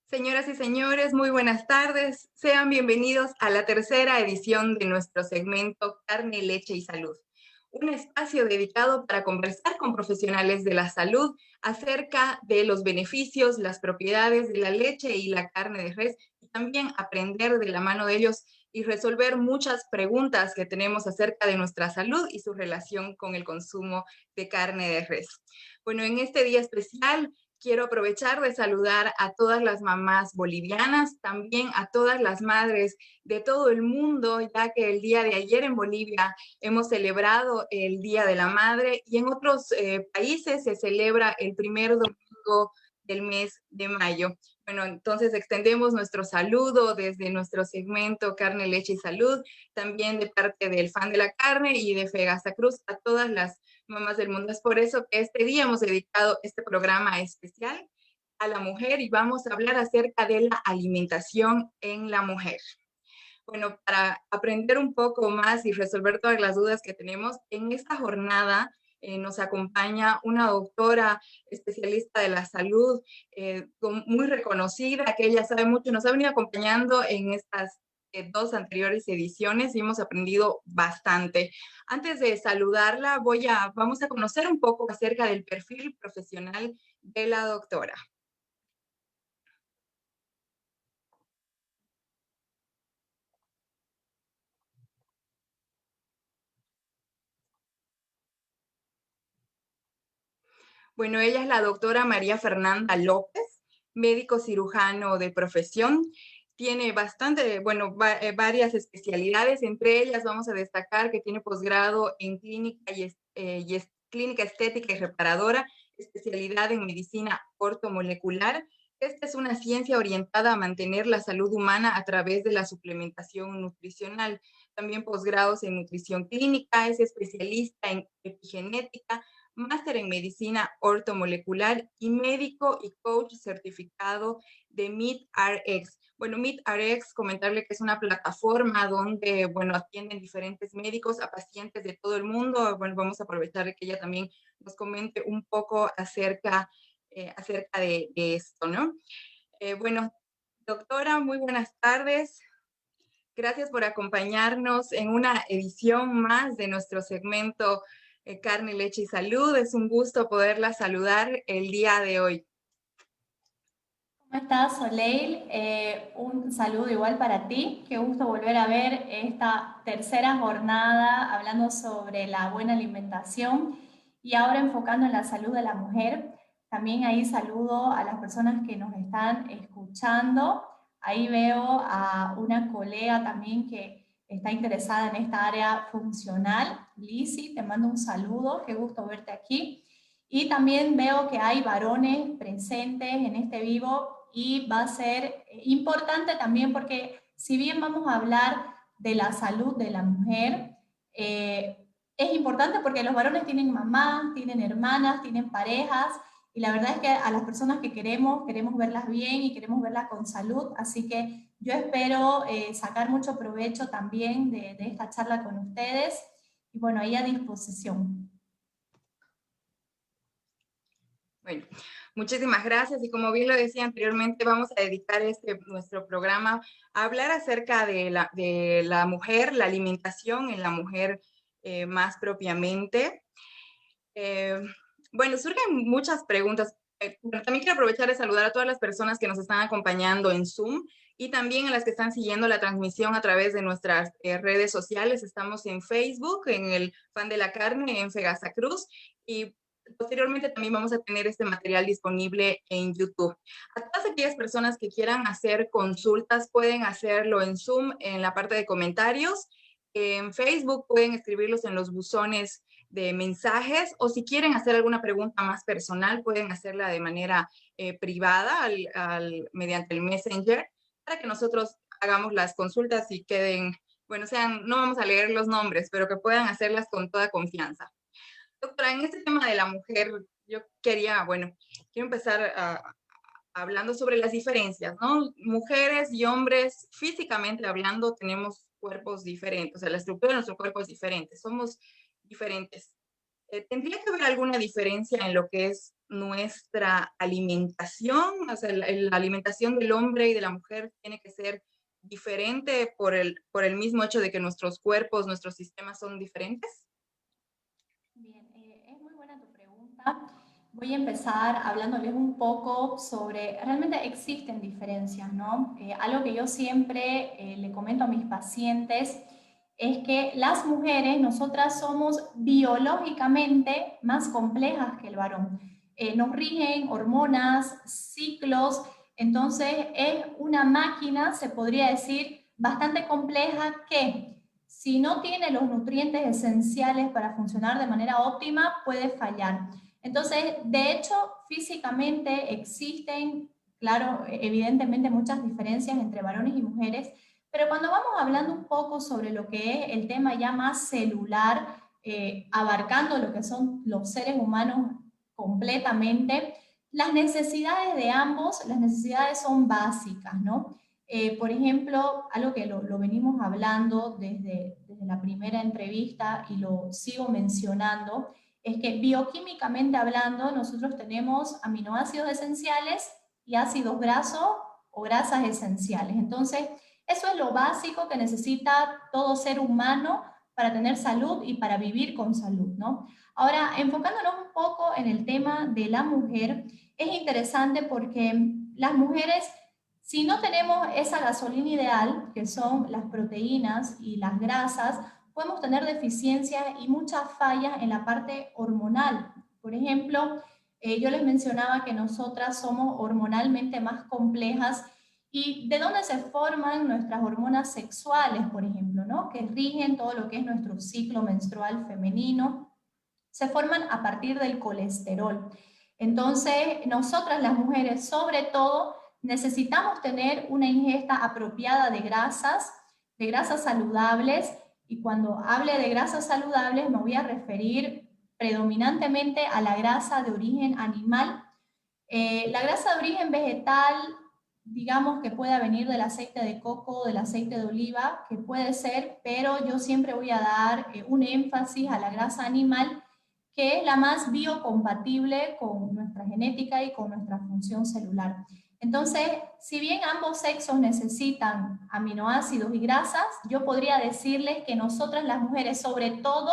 Señoras y señores, muy buenas tardes. Sean bienvenidos a la tercera edición de nuestro segmento Carne, Leche y Salud, un espacio dedicado para conversar con profesionales de la salud acerca de los beneficios, las propiedades de la leche y la carne de res, y también aprender de la mano de ellos y resolver muchas preguntas que tenemos acerca de nuestra salud y su relación con el consumo de carne de res. Bueno, en este día especial quiero aprovechar de saludar a todas las mamás bolivianas, también a todas las madres de todo el mundo, ya que el día de ayer en Bolivia hemos celebrado el Día de la Madre y en otros países se celebra el primer domingo del mes de mayo. Bueno, entonces extendemos nuestro saludo desde nuestro segmento Carne, Leche y Salud, también de parte del Fan de la Carne y de Fegasa Cruz a todas las mamás del mundo. Es por eso que este día hemos dedicado este programa especial a la mujer y vamos a hablar acerca de la alimentación en la mujer. Bueno, para aprender un poco más y resolver todas las dudas que tenemos, en esta jornada nos acompaña una doctora especialista de la salud, muy reconocida, que ella sabe mucho, nos ha venido acompañando en estas dos anteriores ediciones y hemos aprendido bastante. Antes de saludarla, vamos a conocer un poco acerca del perfil profesional de la doctora. Bueno, ella es la doctora María Fernanda López, médico cirujano de profesión. Tiene varias especialidades. Entre ellas vamos a destacar que tiene posgrado en clínica clínica estética y reparadora, especialidad en medicina ortomolecular. Esta es una ciencia orientada a mantener la salud humana a través de la suplementación nutricional. También posgrados en nutrición clínica, es especialista en epigenética, máster en medicina ortomolecular y médico y coach certificado de MeetRx. Bueno, MeetRx, comentarle que es una plataforma donde, bueno, atienden diferentes médicos a pacientes de todo el mundo. Bueno, vamos a aprovechar que ella también nos comente un poco acerca de esto, ¿no? Bueno, doctora, muy buenas tardes. Gracias por acompañarnos en una edición más de nuestro segmento Carne, Leche y Salud. Es un gusto poderla saludar el día de hoy. ¿Cómo estás, Soleil? Un saludo igual para ti. Qué gusto volver a ver esta tercera jornada hablando sobre la buena alimentación y ahora enfocando en la salud de la mujer. También ahí saludo a las personas que nos están escuchando. Ahí veo a una colega también que está interesada en esta área funcional. Lizzy, te mando un saludo. Qué gusto verte aquí. Y también veo que hay varones presentes en este vivo y va a ser importante también porque si bien vamos a hablar de la salud de la mujer, es importante porque los varones tienen mamás, tienen hermanas, tienen parejas y la verdad es que a las personas que queremos verlas bien y queremos verlas con salud, así que yo espero sacar mucho provecho también de esta charla con ustedes y bueno, ahí a disposición. Bueno, muchísimas gracias y como bien lo decía anteriormente, vamos a dedicar nuestro programa a hablar acerca de la mujer, la alimentación en la mujer más propiamente. Eh, bueno, surgen muchas preguntas. Pero también quiero aprovechar de saludar a todas las personas que nos están acompañando en Zoom y también a las que están siguiendo la transmisión a través de nuestras redes sociales. Estamos en Facebook, en el Fan de la Carne, en Fegasa Cruz y posteriormente también vamos a tener este material disponible en YouTube. A todas aquellas personas que quieran hacer consultas pueden hacerlo en Zoom, en la parte de comentarios. En Facebook pueden escribirlos en los buzones de mensajes o si quieren hacer alguna pregunta más personal pueden hacerla de manera privada mediante el Messenger para que nosotros hagamos las consultas y queden, bueno, no vamos a leer los nombres, pero que puedan hacerlas con toda confianza. Doctora, en este tema de la mujer, yo quiero empezar hablando sobre las diferencias, ¿no? Mujeres y hombres, físicamente hablando, tenemos cuerpos diferentes, o sea, la estructura de nuestro cuerpo es diferente, somos diferentes. ¿Tendría que haber alguna diferencia en lo que es nuestra alimentación, o sea, la alimentación del hombre y de la mujer tiene que ser diferente por el mismo hecho de que nuestros cuerpos, nuestros sistemas son diferentes? Bien, es muy buena tu pregunta. Voy a empezar hablándoles un poco sobre, realmente existen diferencias, ¿no? Algo que yo siempre le comento a mis pacientes es que las mujeres, nosotras somos biológicamente más complejas que el varón. Nos rigen hormonas, ciclos, entonces es una máquina, se podría decir, bastante compleja que si no tiene los nutrientes esenciales para funcionar de manera óptima, puede fallar. Entonces, de hecho, físicamente existen, claro, evidentemente muchas diferencias entre varones y mujeres, pero cuando vamos hablando un poco sobre lo que es el tema ya más celular, abarcando lo que son los seres humanos completamente, las necesidades de ambos, las necesidades son básicas, ¿no? Por ejemplo, algo que lo venimos hablando desde la primera entrevista y lo sigo mencionando, es que bioquímicamente hablando, nosotros tenemos aminoácidos esenciales y ácidos grasos o grasas esenciales. Entonces, eso es lo básico que necesita todo ser humano para tener salud y para vivir con salud, ¿no? Ahora, enfocándonos un poco en el tema de la mujer, es interesante porque las mujeres, si no tenemos esa gasolina ideal, que son las proteínas y las grasas, podemos tener deficiencias y muchas fallas en la parte hormonal. Por ejemplo, yo les mencionaba que nosotras somos hormonalmente más complejas y de dónde se forman nuestras hormonas sexuales, por ejemplo, ¿no? Que rigen todo lo que es nuestro ciclo menstrual femenino, se forman a partir del colesterol. Entonces, nosotras las mujeres, sobre todo, necesitamos tener una ingesta apropiada de grasas saludables, y cuando hable de grasas saludables me voy a referir predominantemente a la grasa de origen animal. La grasa de origen vegetal, digamos que puede venir del aceite de coco, del aceite de oliva, que puede ser, pero yo siempre voy a dar un énfasis a la grasa animal, que es la más biocompatible con nuestra genética y con nuestra función celular. Entonces, si bien ambos sexos necesitan aminoácidos y grasas, yo podría decirles que nosotras las mujeres, sobre todo,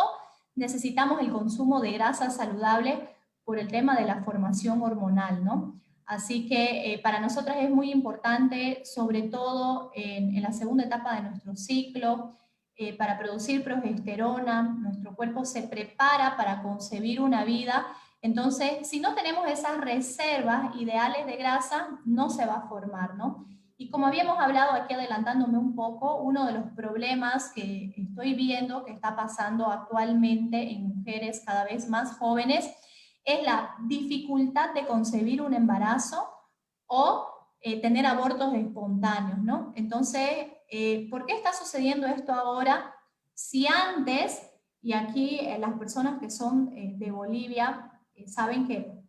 necesitamos el consumo de grasas saludables por el tema de la formación hormonal, ¿no? Así que para nosotras es muy importante, sobre todo en la segunda etapa de nuestro ciclo, para producir progesterona, nuestro cuerpo se prepara para concebir una vida. Entonces, si no tenemos esas reservas ideales de grasa, no se va a formar, ¿no? Y como habíamos hablado aquí adelantándome un poco, uno de los problemas que estoy viendo que está pasando actualmente en mujeres cada vez más jóvenes es la dificultad de concebir un embarazo o tener abortos espontáneos, ¿no? Entonces, ¿por qué está sucediendo esto ahora? Si antes, y aquí las personas que son de Bolivia saben que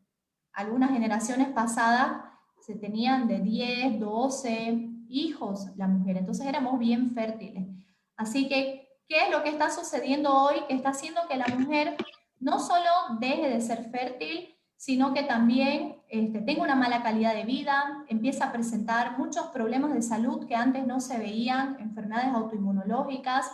algunas generaciones pasadas se tenían de 10, 12 hijos la mujer, entonces éramos bien fértiles. Así que, ¿qué es lo que está sucediendo hoy? Que está haciendo que la mujer no solo deje de ser fértil, sino que también tenga una mala calidad de vida, empieza a presentar muchos problemas de salud que antes no se veían, enfermedades autoinmunológicas.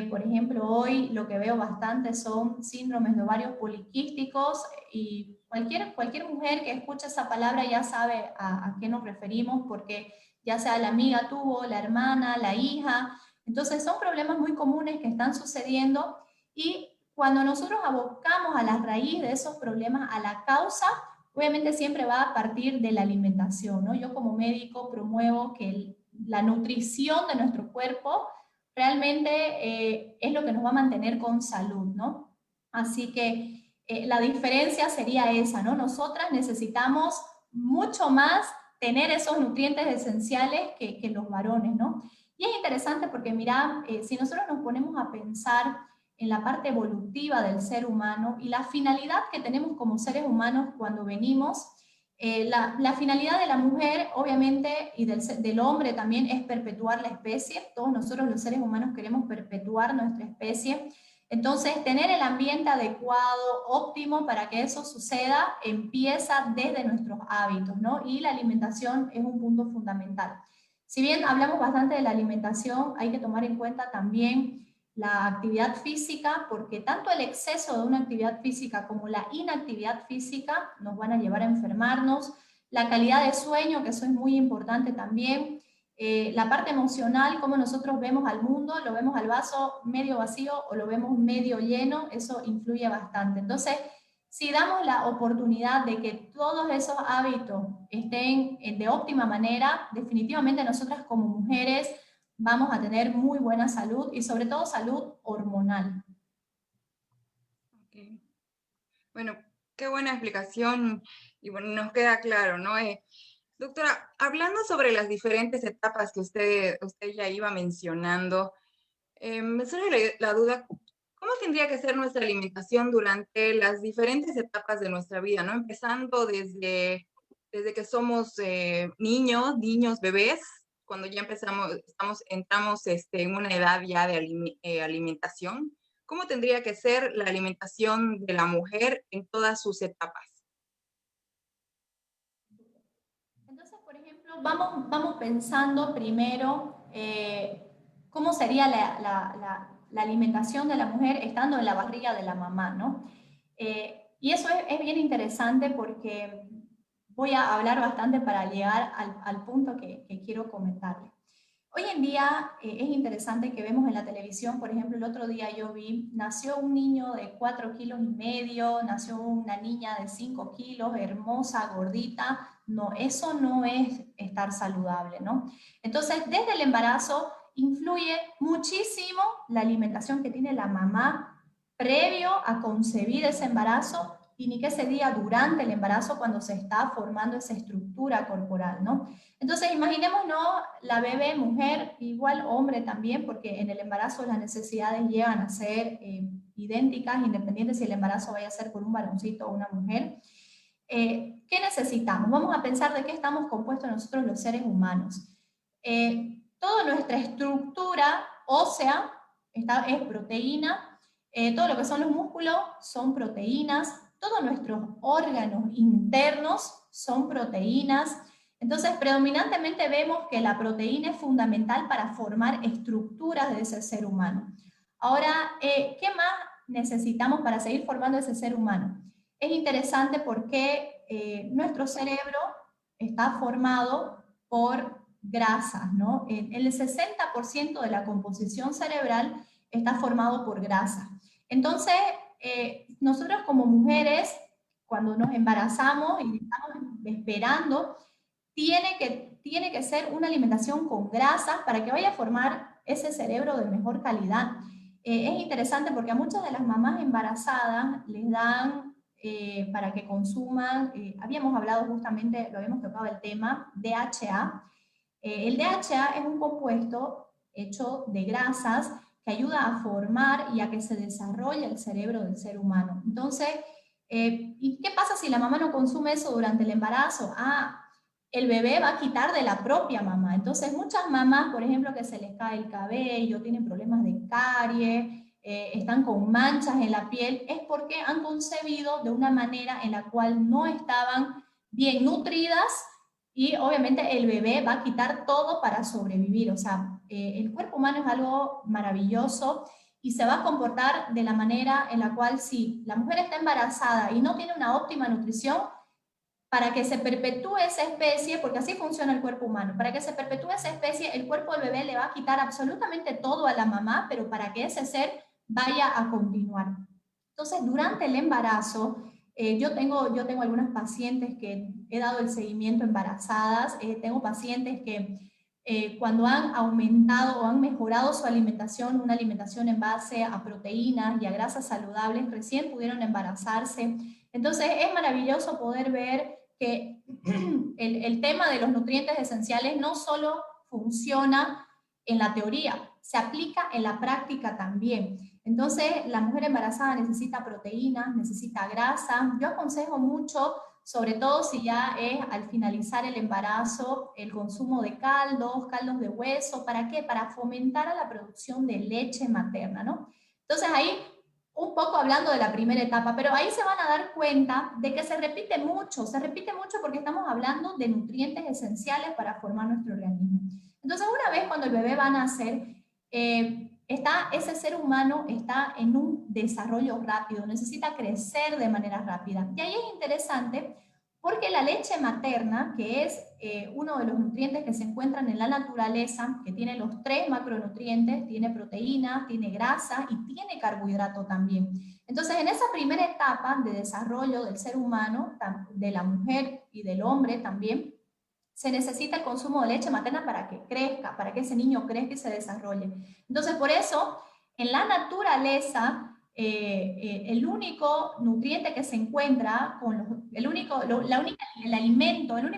Por ejemplo, hoy lo que veo bastante son síndromes de ovarios poliquísticos, y cualquier mujer que escuche esa palabra ya sabe a qué nos referimos, porque ya sea la amiga tuvo, la hermana, la hija. Entonces son problemas muy comunes que están sucediendo, y cuando nosotros abocamos a la raíz de esos problemas, a la causa, obviamente siempre va a partir de la alimentación, ¿no? Yo como médico promuevo que la nutrición de nuestro cuerpo realmente es lo que nos va a mantener con salud, ¿no? Así que la diferencia sería esa, ¿no? Nosotras necesitamos mucho más tener esos nutrientes esenciales que los varones, ¿no? Y es interesante porque, mira, si nosotros nos ponemos a pensar en la parte evolutiva del ser humano y la finalidad que tenemos como seres humanos cuando venimos, la finalidad de la mujer, obviamente, y del hombre también, es perpetuar la especie. Todos nosotros los seres humanos queremos perpetuar nuestra especie. Entonces, tener el ambiente adecuado, óptimo para que eso suceda, empieza desde nuestros hábitos, ¿no? Y la alimentación es un punto fundamental. Si bien hablamos bastante de la alimentación, hay que tomar en cuenta también la actividad física, porque tanto el exceso de una actividad física como la inactividad física nos van a llevar a enfermarnos. La calidad de sueño, que eso es muy importante también. La parte emocional, cómo nosotros vemos al mundo, lo vemos al vaso medio vacío o lo vemos medio lleno, eso influye bastante. Entonces, si damos la oportunidad de que todos esos hábitos estén de óptima manera, definitivamente nosotras como mujeres vamos a tener muy buena salud y sobre todo salud hormonal. Okay. Bueno, qué buena explicación y bueno, nos queda claro, ¿no? Doctora, hablando sobre las diferentes etapas que usted ya iba mencionando, me surge la duda, ¿cómo tendría que ser nuestra alimentación durante las diferentes etapas de nuestra vida, ¿no? Empezando desde que somos niños, bebés, cuando ya entramos en una edad ya de alimentación. ¿Cómo tendría que ser la alimentación de la mujer en todas sus etapas? Entonces, por ejemplo, vamos pensando primero cómo sería la alimentación de la mujer estando en la barriga de la mamá, ¿no? Y eso es bien interesante porque voy a hablar bastante para llegar al punto que quiero comentarle. Hoy en día es interesante que vemos en la televisión, por ejemplo, el otro día yo vi, nació un niño de 4,5 kilos, nació una niña de 5 kilos, hermosa, gordita. No, eso no es estar saludable, ¿no? Entonces, desde el embarazo influye muchísimo la alimentación que tiene la mamá previo a concebir ese embarazo y ni que se diga durante el embarazo cuando se está formando esa estructura corporal, ¿no? Entonces, imaginémonos la bebé mujer, igual hombre también, porque en el embarazo las necesidades llegan a ser idénticas, independiente si el embarazo vaya a ser por un varoncito o una mujer. ¿Qué necesitamos? Vamos a pensar de qué estamos compuestos nosotros los seres humanos. Toda nuestra estructura ósea es proteína, todo lo que son los músculos son proteínas, todos nuestros órganos internos son proteínas. Entonces, predominantemente vemos que la proteína es fundamental para formar estructuras de ese ser humano. Ahora, ¿qué más necesitamos para seguir formando ese ser humano? Es interesante porque nuestro cerebro está formado por grasas, ¿no? El 60% de la composición cerebral está formado por grasa. Entonces, nosotros como mujeres, cuando nos embarazamos y estamos esperando, tiene que ser una alimentación con grasas para que vaya a formar ese cerebro de mejor calidad. Es interesante porque a muchas de las mamás embarazadas les dan para que consuman, habíamos hablado justamente, lo habíamos tocado el tema, DHA. El DHA es un compuesto hecho de grasas que ayuda a formar y a que se desarrolle el cerebro del ser humano. Entonces, ¿y qué pasa si la mamá no consume eso durante el embarazo? El bebé va a quitar de la propia mamá. Entonces, muchas mamás, por ejemplo, que se les cae el cabello, tienen problemas de caries, están con manchas en la piel, es porque han concebido de una manera en la cual no estaban bien nutridas y obviamente el bebé va a quitar todo para sobrevivir. O sea, el cuerpo humano es algo maravilloso y se va a comportar de la manera en la cual si la mujer está embarazada y no tiene una óptima nutrición, para que se perpetúe esa especie, porque así funciona el cuerpo humano, para que se perpetúe esa especie, el cuerpo del bebé le va a quitar absolutamente todo a la mamá, pero para que ese ser vaya a continuar. Entonces, durante el embarazo, yo tengo algunas pacientes que he dado el seguimiento embarazadas, tengo pacientes que cuando han aumentado o han mejorado su alimentación, una alimentación en base a proteínas y a grasas saludables, recién pudieron embarazarse. Entonces, es maravilloso poder ver que el tema de los nutrientes esenciales no solo funciona en la teoría, se aplica en la práctica también. Entonces, la mujer embarazada necesita proteínas, necesita grasa. Yo aconsejo mucho, sobre todo si ya es al finalizar el embarazo, el consumo de caldos de hueso. ¿Para qué? Para fomentar a la producción de leche materna, ¿no? Entonces ahí un poco hablando de la primera etapa, pero ahí se van a dar cuenta de que se repite mucho porque estamos hablando de nutrientes esenciales para formar nuestro organismo. Entonces, una vez cuando el bebé va a nacer, ese ser humano está en un desarrollo rápido, necesita crecer de manera rápida. Y ahí es interesante porque la leche materna, que es uno de los nutrientes que se encuentran en la naturaleza, que tiene los 3 macronutrientes, tiene proteína, tiene grasa y tiene carbohidrato también. Entonces, en esa primera etapa de desarrollo del ser humano, de la mujer y del hombre también, se necesita el consumo de leche materna para que crezca, para que ese niño crezca y se desarrolle. Entonces, por eso, en la naturaleza, el único nutriente que se encuentra con los, el único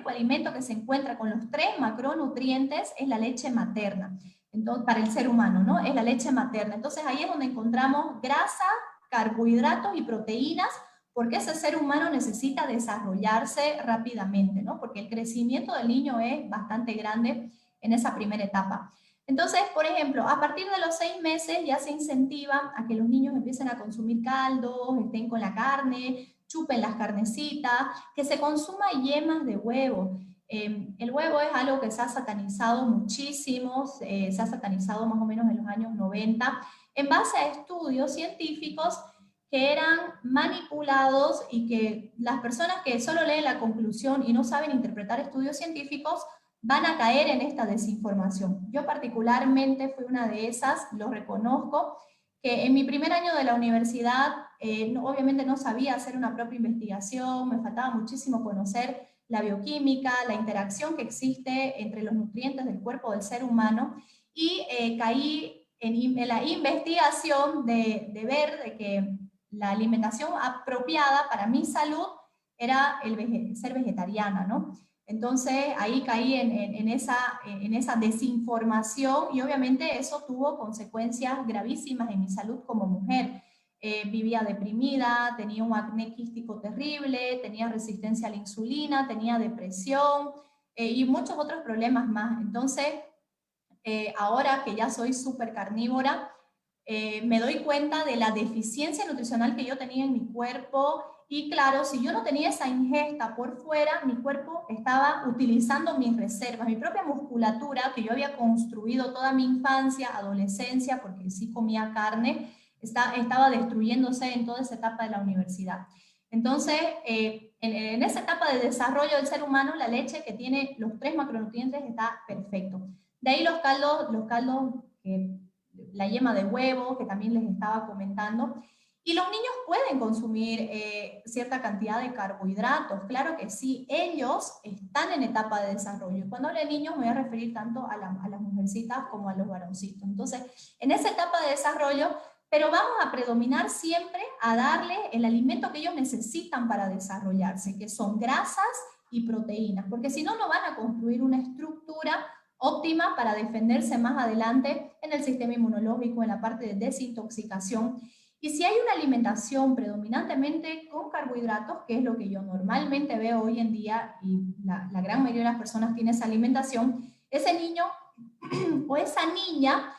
alimento que se encuentra con los 3 macronutrientes es la leche materna. Entonces, para el ser humano, ¿no? Es la leche materna. Entonces, ahí es donde encontramos grasa, carbohidratos y proteínas, porque ese ser humano necesita desarrollarse rápidamente, ¿no? Porque el crecimiento del niño es bastante grande en esa primera etapa. Entonces, por ejemplo, a partir de los 6 meses ya se incentiva a que los niños empiecen a consumir caldos, estén con la carne, chupen las carnecitas, que se consuma yemas de huevo. El huevo es algo que se ha satanizado muchísimo, se ha satanizado más o menos en los años 90, en base a estudios científicos que eran manipulados y que las personas que solo leen la conclusión y no saben interpretar estudios científicos van a caer en esta desinformación. Yo particularmente fui una de esas, lo reconozco, que en mi primer año de la universidad obviamente no sabía hacer una propia investigación, me faltaba muchísimo conocer la bioquímica, la interacción que existe entre los nutrientes del cuerpo del ser humano, y caí en la investigación de ver de que la alimentación apropiada para mi salud era ser vegetariana, ¿no? Entonces ahí caí en esa desinformación y obviamente eso tuvo consecuencias gravísimas en mi salud como mujer. Vivía deprimida, tenía un acné quístico terrible, tenía resistencia a la insulina, tenía depresión y muchos otros problemas más. Entonces, ahora que ya soy súper carnívora, me doy cuenta de la deficiencia nutricional que yo tenía en mi cuerpo y claro, si yo no tenía esa ingesta por fuera, mi cuerpo estaba utilizando mis reservas, mi propia musculatura que yo había construido toda mi infancia, adolescencia, porque sí comía carne, estaba destruyéndose en toda esa etapa de la universidad. Entonces, en esa etapa de desarrollo del ser humano, la leche que tiene los 3 macronutrientes está perfecto. De ahí los caldos la yema de huevo, que también les estaba comentando. Y los niños pueden consumir cierta cantidad de carbohidratos, claro que sí, ellos están en etapa de desarrollo. Cuando hablo de niños me voy a referir tanto a las mujercitas como a los varoncitos. Entonces, en esa etapa de desarrollo, pero vamos a predominar siempre a darle el alimento que ellos necesitan para desarrollarse, que son grasas y proteínas, porque si no, no van a construir una estructura óptima para defenderse más adelante en el sistema inmunológico, en la parte de desintoxicación. Y si hay una alimentación predominantemente con carbohidratos, que es lo que yo normalmente veo hoy en día, y la gran mayoría de las personas tiene esa alimentación, ese niño o esa niña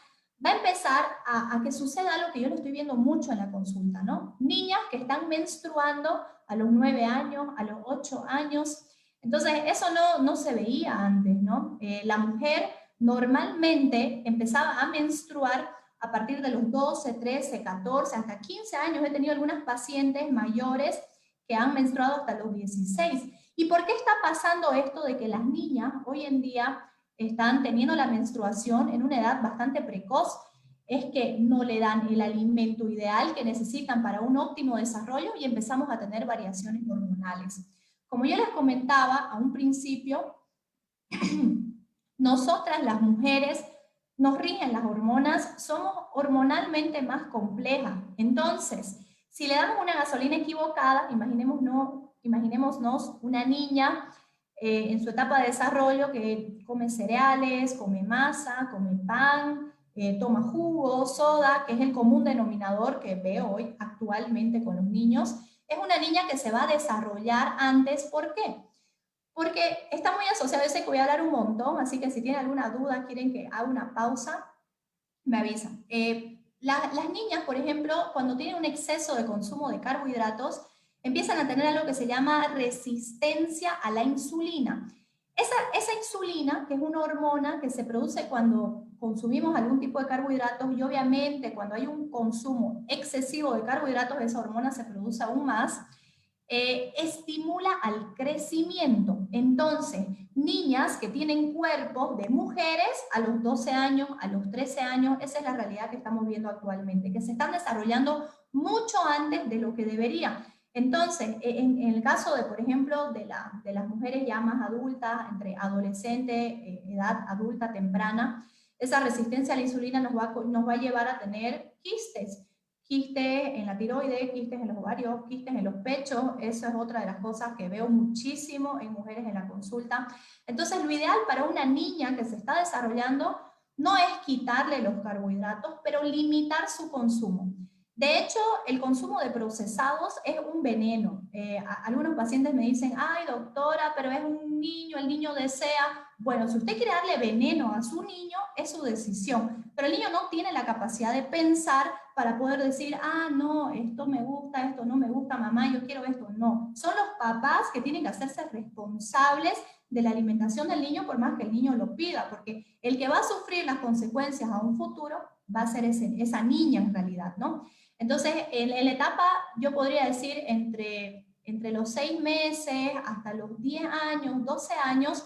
va a empezar a que suceda algo que yo lo estoy viendo mucho en la consulta, ¿no? Niñas que están menstruando a los 9 años, a los 8 años. Entonces, eso no se veía antes, ¿no? La mujer normalmente empezaba a menstruar a partir de los 12, 13, 14, hasta 15 años. He tenido algunas pacientes mayores que han menstruado hasta los 16. ¿Y por qué está pasando esto de que las niñas hoy en día están teniendo la menstruación en una edad bastante precoz? Es que no le dan el alimento ideal que necesitan para un óptimo desarrollo y empezamos a tener variaciones hormonales. Como yo les comentaba a un principio, nosotras las mujeres nos rigen las hormonas, somos hormonalmente más complejas. Entonces, si le damos una gasolina equivocada, imaginémonos una niña en su etapa de desarrollo que come cereales, come masa, come pan, toma jugo, soda, que es el común denominador que veo hoy actualmente con los niños. Es una niña que se va a desarrollar antes. ¿Por qué? Porque está muy asociado, yo sé que voy a hablar un montón, así que si tienen alguna duda, quieren que haga una pausa, me avisan. Las niñas, por ejemplo, cuando tienen un exceso de consumo de carbohidratos, empiezan a tener algo que se llama resistencia a la insulina. Esa insulina, que es una hormona que se produce cuando consumimos algún tipo de carbohidratos, y obviamente cuando hay un consumo excesivo de carbohidratos, esa hormona se produce aún más, estimula al crecimiento. Entonces, niñas que tienen cuerpos de mujeres a los 12 años, a los 13 años, esa es la realidad que estamos viendo actualmente, que se están desarrollando mucho antes de lo que debería. Entonces, en el caso de, por ejemplo, de las mujeres ya más adultas, entre adolescente, edad adulta temprana, esa resistencia a la insulina nos va a llevar a tener quistes en la tiroides, quistes en los ovarios, quistes en los pechos. Eso es otra de las cosas que veo muchísimo en mujeres en la consulta. Entonces, lo ideal para una niña que se está desarrollando no es quitarle los carbohidratos, pero limitar su consumo. De hecho, el consumo de procesados es un veneno. Algunos pacientes me dicen, ay doctora, pero es un niño, el niño desea. Bueno, si usted quiere darle veneno a su niño, es su decisión, pero el niño no tiene la capacidad de pensar para poder decir, ah, no, esto me gusta, esto no me gusta, mamá, yo quiero esto. No, son los papás que tienen que hacerse responsables de la alimentación del niño por más que el niño lo pida, porque el que va a sufrir las consecuencias a un futuro va a ser esa niña en realidad, ¿no? Entonces, en la etapa, yo podría decir, entre los 6 meses hasta los 10 años, 12 años,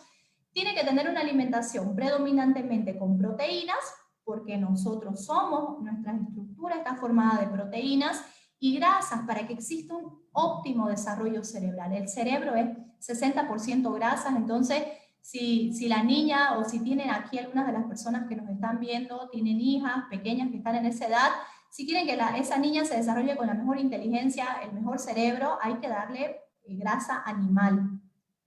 tiene que tener una alimentación predominantemente con proteínas, porque nosotros somos, nuestra estructura está formada de proteínas y grasas para que exista un óptimo desarrollo cerebral. El cerebro es 60% grasas, entonces si la niña o si tienen aquí algunas de las personas que nos están viendo, tienen hijas pequeñas que están en esa edad, si quieren que esa niña se desarrolle con la mejor inteligencia, el mejor cerebro, hay que darle grasa animal,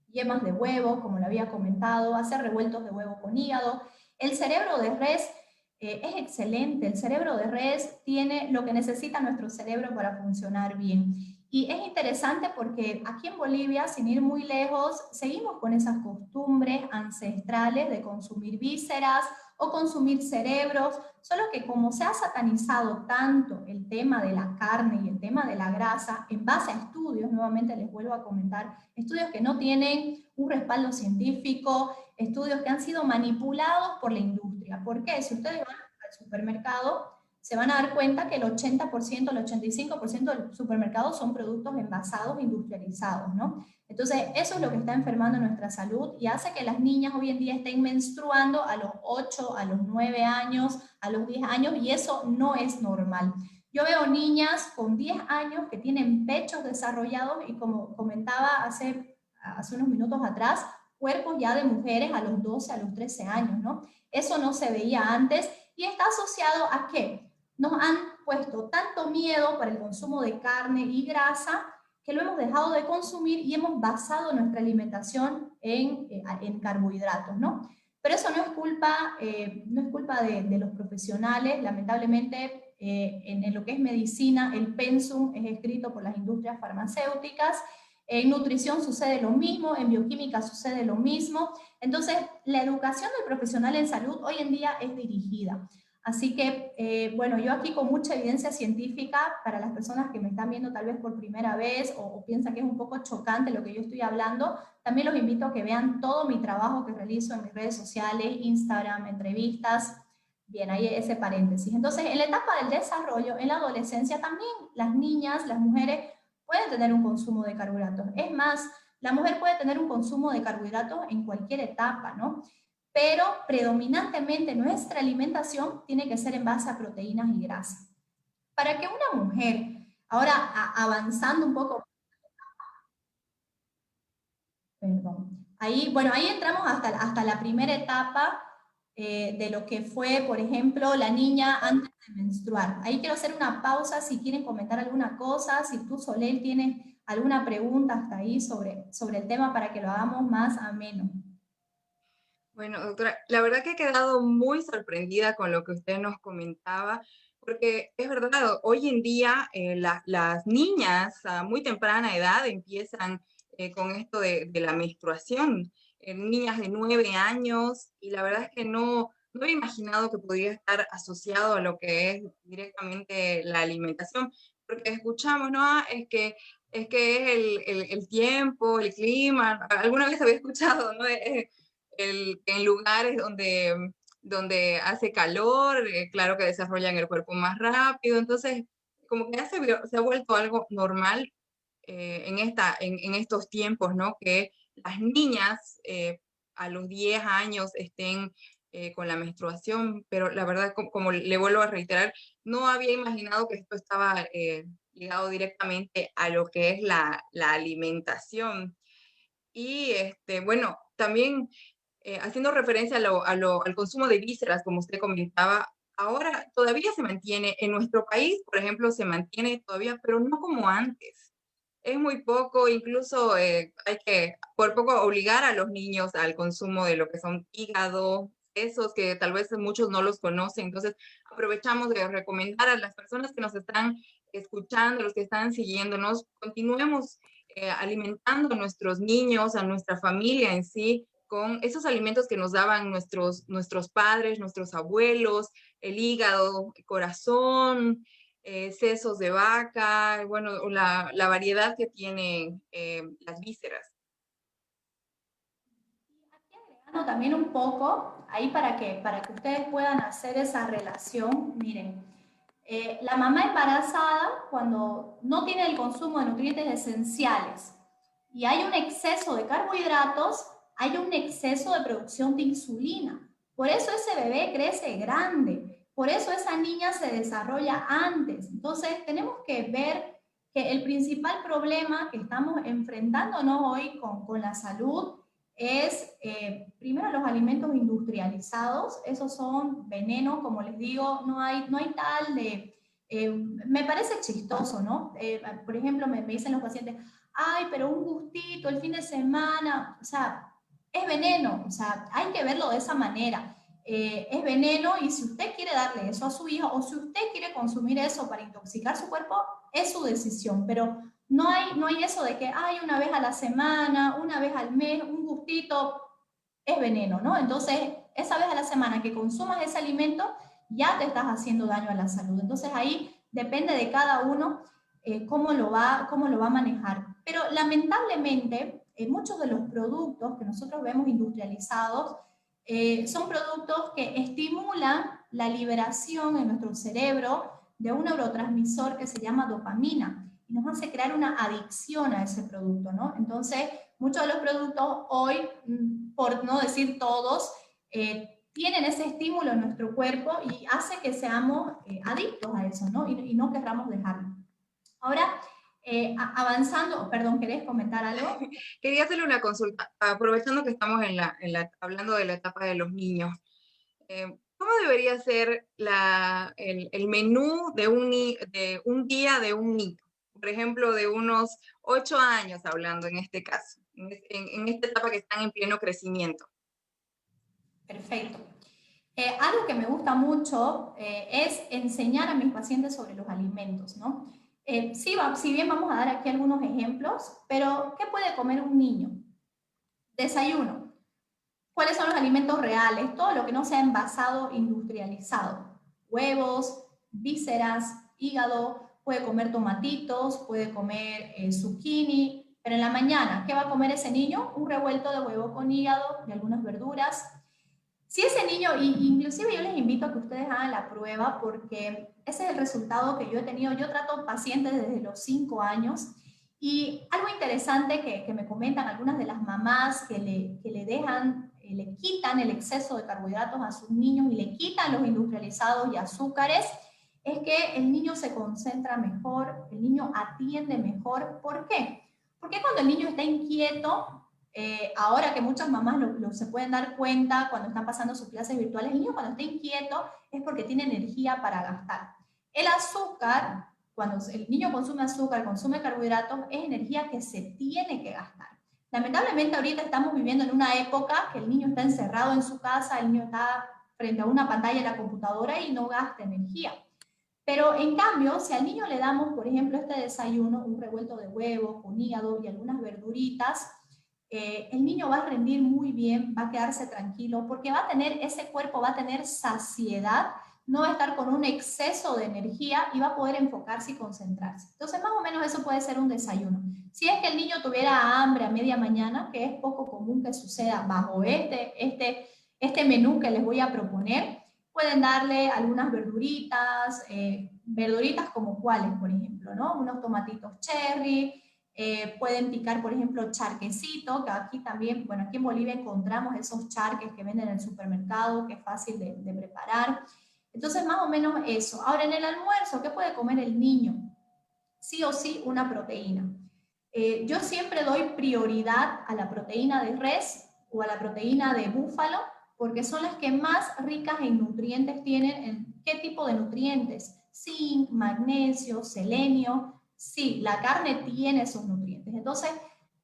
yemas de huevo, como lo había comentado, hacer revueltos de huevo con hígado. El cerebro de res es excelente, el cerebro de res tiene lo que necesita nuestro cerebro para funcionar bien. Y es interesante porque aquí en Bolivia, sin ir muy lejos, seguimos con esas costumbres ancestrales de consumir vísceras o consumir cerebros, solo que como se ha satanizado tanto el tema de la carne y el tema de la grasa, en base a estudios, nuevamente les vuelvo a comentar, estudios que no tienen un respaldo científico, estudios que han sido manipulados por la industria. ¿Por qué? Si ustedes van al supermercado, se van a dar cuenta que el 80%, el 85% del supermercado son productos envasados, industrializados, ¿no? Entonces, eso es lo que está enfermando nuestra salud y hace que las niñas hoy en día estén menstruando a los 8, a los 9 años, a los 10 años, y eso no es normal. Yo veo niñas con 10 años que tienen pechos desarrollados y, como comentaba hace unos minutos atrás, cuerpos ya de mujeres a los 12, a los 13 años, ¿no? Eso no se veía antes y está asociado a que nos han puesto tanto miedo para el consumo de carne y grasa que lo hemos dejado de consumir y hemos basado nuestra alimentación en carbohidratos, ¿no? Pero eso no es culpa de los profesionales. Lamentablemente, en lo que es medicina, el pensum es escrito por las industrias farmacéuticas. En nutrición sucede lo mismo, en bioquímica sucede lo mismo. Entonces, la educación del profesional en salud hoy en día es dirigida. Así que, bueno, yo aquí con mucha evidencia científica, para las personas que me están viendo tal vez por primera vez o piensan que es un poco chocante lo que yo estoy hablando, también los invito a que vean todo mi trabajo que realizo en mis redes sociales, Instagram, entrevistas. Bien, ahí ese paréntesis. Entonces, en la etapa del desarrollo, en la adolescencia, también las niñas, las mujeres pueden tener un consumo de carbohidratos. Es más, la mujer puede tener un consumo de carbohidratos en cualquier etapa, ¿no? Pero predominantemente nuestra alimentación tiene que ser en base a proteínas y grasas. Para que una mujer, ahora avanzando un poco, perdón, ahí, bueno, ahí entramos hasta la primera etapa de lo que fue, por ejemplo, la niña antes de menstruar. Ahí quiero hacer una pausa si quieren comentar alguna cosa, si tú, Soleil, tienes alguna pregunta hasta ahí sobre el tema para que lo hagamos más ameno. Bueno, doctora, la verdad que he quedado muy sorprendida con lo que usted nos comentaba, porque es verdad, hoy en día las niñas a muy temprana edad empiezan con esto de la menstruación, niñas de 9 años, y la verdad es que no había imaginado que podría estar asociado a lo que es directamente la alimentación, porque escuchamos, ¿no? Ah, es que es el tiempo, el clima. Alguna vez había escuchado, ¿no? Que en lugares donde hace calor, claro que desarrollan el cuerpo más rápido, entonces como que ya se ha vuelto algo normal en estos tiempos, ¿no? Que las niñas a los 10 años estén con la menstruación, pero la verdad, como le vuelvo a reiterar, no había imaginado que esto estaba ligado directamente a lo que es la alimentación. Y bueno, también haciendo referencia al consumo de vísceras, como usted comentaba, ahora todavía se mantiene, en nuestro país, por ejemplo, se mantiene todavía, pero no como antes. Es muy poco, incluso hay que por poco obligar a los niños al consumo de lo que son hígado, esos que tal vez muchos no los conocen. Entonces, aprovechamos de recomendar a las personas que nos están escuchando, los que están siguiéndonos, continuemos alimentando a nuestros niños, a nuestra familia en sí, con esos alimentos que nos daban nuestros padres, nuestros abuelos, el hígado, el corazón, sesos de vaca, bueno, la variedad que tienen las vísceras. Agregando también un poco, ahí para que ustedes puedan hacer esa relación, miren, la mamá embarazada, cuando no tiene el consumo de nutrientes esenciales y hay un exceso de carbohidratos, hay un exceso de producción de insulina. Por eso ese bebé crece grande, por eso esa niña se desarrolla antes. Entonces, tenemos que ver que el principal problema que estamos enfrentándonos hoy con la salud es, primero, los alimentos industrializados. Esos son venenos, como les digo, no hay tal de... me parece chistoso, ¿no? Por ejemplo, me dicen los pacientes, ay, pero un gustito el fin de semana, o sea, es veneno, o sea, hay que verlo de esa manera. Es veneno, y si usted quiere darle eso a su hijo o si usted quiere consumir eso para intoxicar su cuerpo, es su decisión, pero no hay eso de que hay una vez a la semana, una vez al mes, un gustito, es veneno, ¿no? Entonces, esa vez a la semana que consumas ese alimento, ya te estás haciendo daño a la salud. Entonces, ahí depende de cada uno cómo lo va a manejar. Pero lamentablemente, muchos de los productos que nosotros vemos industrializados son productos que estimulan la liberación en nuestro cerebro de un neurotransmisor que se llama dopamina y nos hace crear una adicción a ese producto, ¿no? Entonces, muchos de los productos hoy, por no decir todos, tienen ese estímulo en nuestro cuerpo y hace que seamos adictos a eso, ¿no? Y no querramos dejarlo. Ahora, avanzando, perdón, ¿querés comentar algo? Quería hacerle una consulta, aprovechando que estamos hablando de la etapa de los niños. ¿Cómo debería ser el menú de un día de un niño? Por ejemplo, de unos 8 años, hablando en este caso, en esta etapa que están en pleno crecimiento. Perfecto. Algo que me gusta mucho es enseñar a mis pacientes sobre los alimentos, ¿no? Sí, si bien vamos a dar aquí algunos ejemplos, pero ¿qué puede comer un niño? Desayuno. ¿Cuáles son los alimentos reales? Todo lo que no sea envasado, industrializado. Huevos, vísceras, hígado, puede comer tomatitos, puede comer zucchini, pero en la mañana, ¿qué va a comer ese niño? Un revuelto de huevo con hígado y algunas verduras. Si ese niño, inclusive yo les invito a que ustedes hagan la prueba porque ese es el resultado que yo he tenido. Yo trato pacientes desde los 5 años y algo interesante que me comentan algunas de las mamás que le dejan, le quitan el exceso de carbohidratos a sus niños y le quitan los industrializados y azúcares, es que el niño se concentra mejor, el niño atiende mejor. ¿Por qué? Porque cuando el niño está inquieto, ahora que muchas mamás se pueden dar cuenta cuando están pasando sus clases virtuales, el niño cuando está inquieto es porque tiene energía para gastar. El azúcar, cuando el niño consume azúcar, consume carbohidratos, es energía que se tiene que gastar. Lamentablemente ahorita estamos viviendo en una época que el niño está encerrado en su casa, el niño está frente a una pantalla de la computadora y no gasta energía. Pero en cambio, si al niño le damos, por ejemplo, este desayuno, un revuelto de huevo con hígado y algunas verduritas, el niño va a rendir muy bien, va a quedarse tranquilo, porque va a tener, ese cuerpo va a tener saciedad, no va a estar con un exceso de energía y va a poder enfocarse y concentrarse. Entonces, más o menos eso puede ser un desayuno. Si es que el niño tuviera hambre a media mañana, que es poco común que suceda bajo este menú que les voy a proponer, pueden darle algunas verduritas, verduritas como cuáles, por ejemplo, ¿no? Unos tomatitos cherry, pueden picar, por ejemplo, charquecito, que aquí también, bueno, aquí en Bolivia encontramos esos charques que venden en el supermercado, que es fácil de preparar. Entonces, más o menos eso. Ahora, en el almuerzo, ¿qué puede comer el niño? Sí o sí, una proteína. Yo siempre doy prioridad a la proteína de res o a la proteína de búfalo, porque son las que más ricas en nutrientes tienen. ¿En qué tipo de nutrientes? Zinc, magnesio, selenio. Sí, la carne tiene esos nutrientes. Entonces,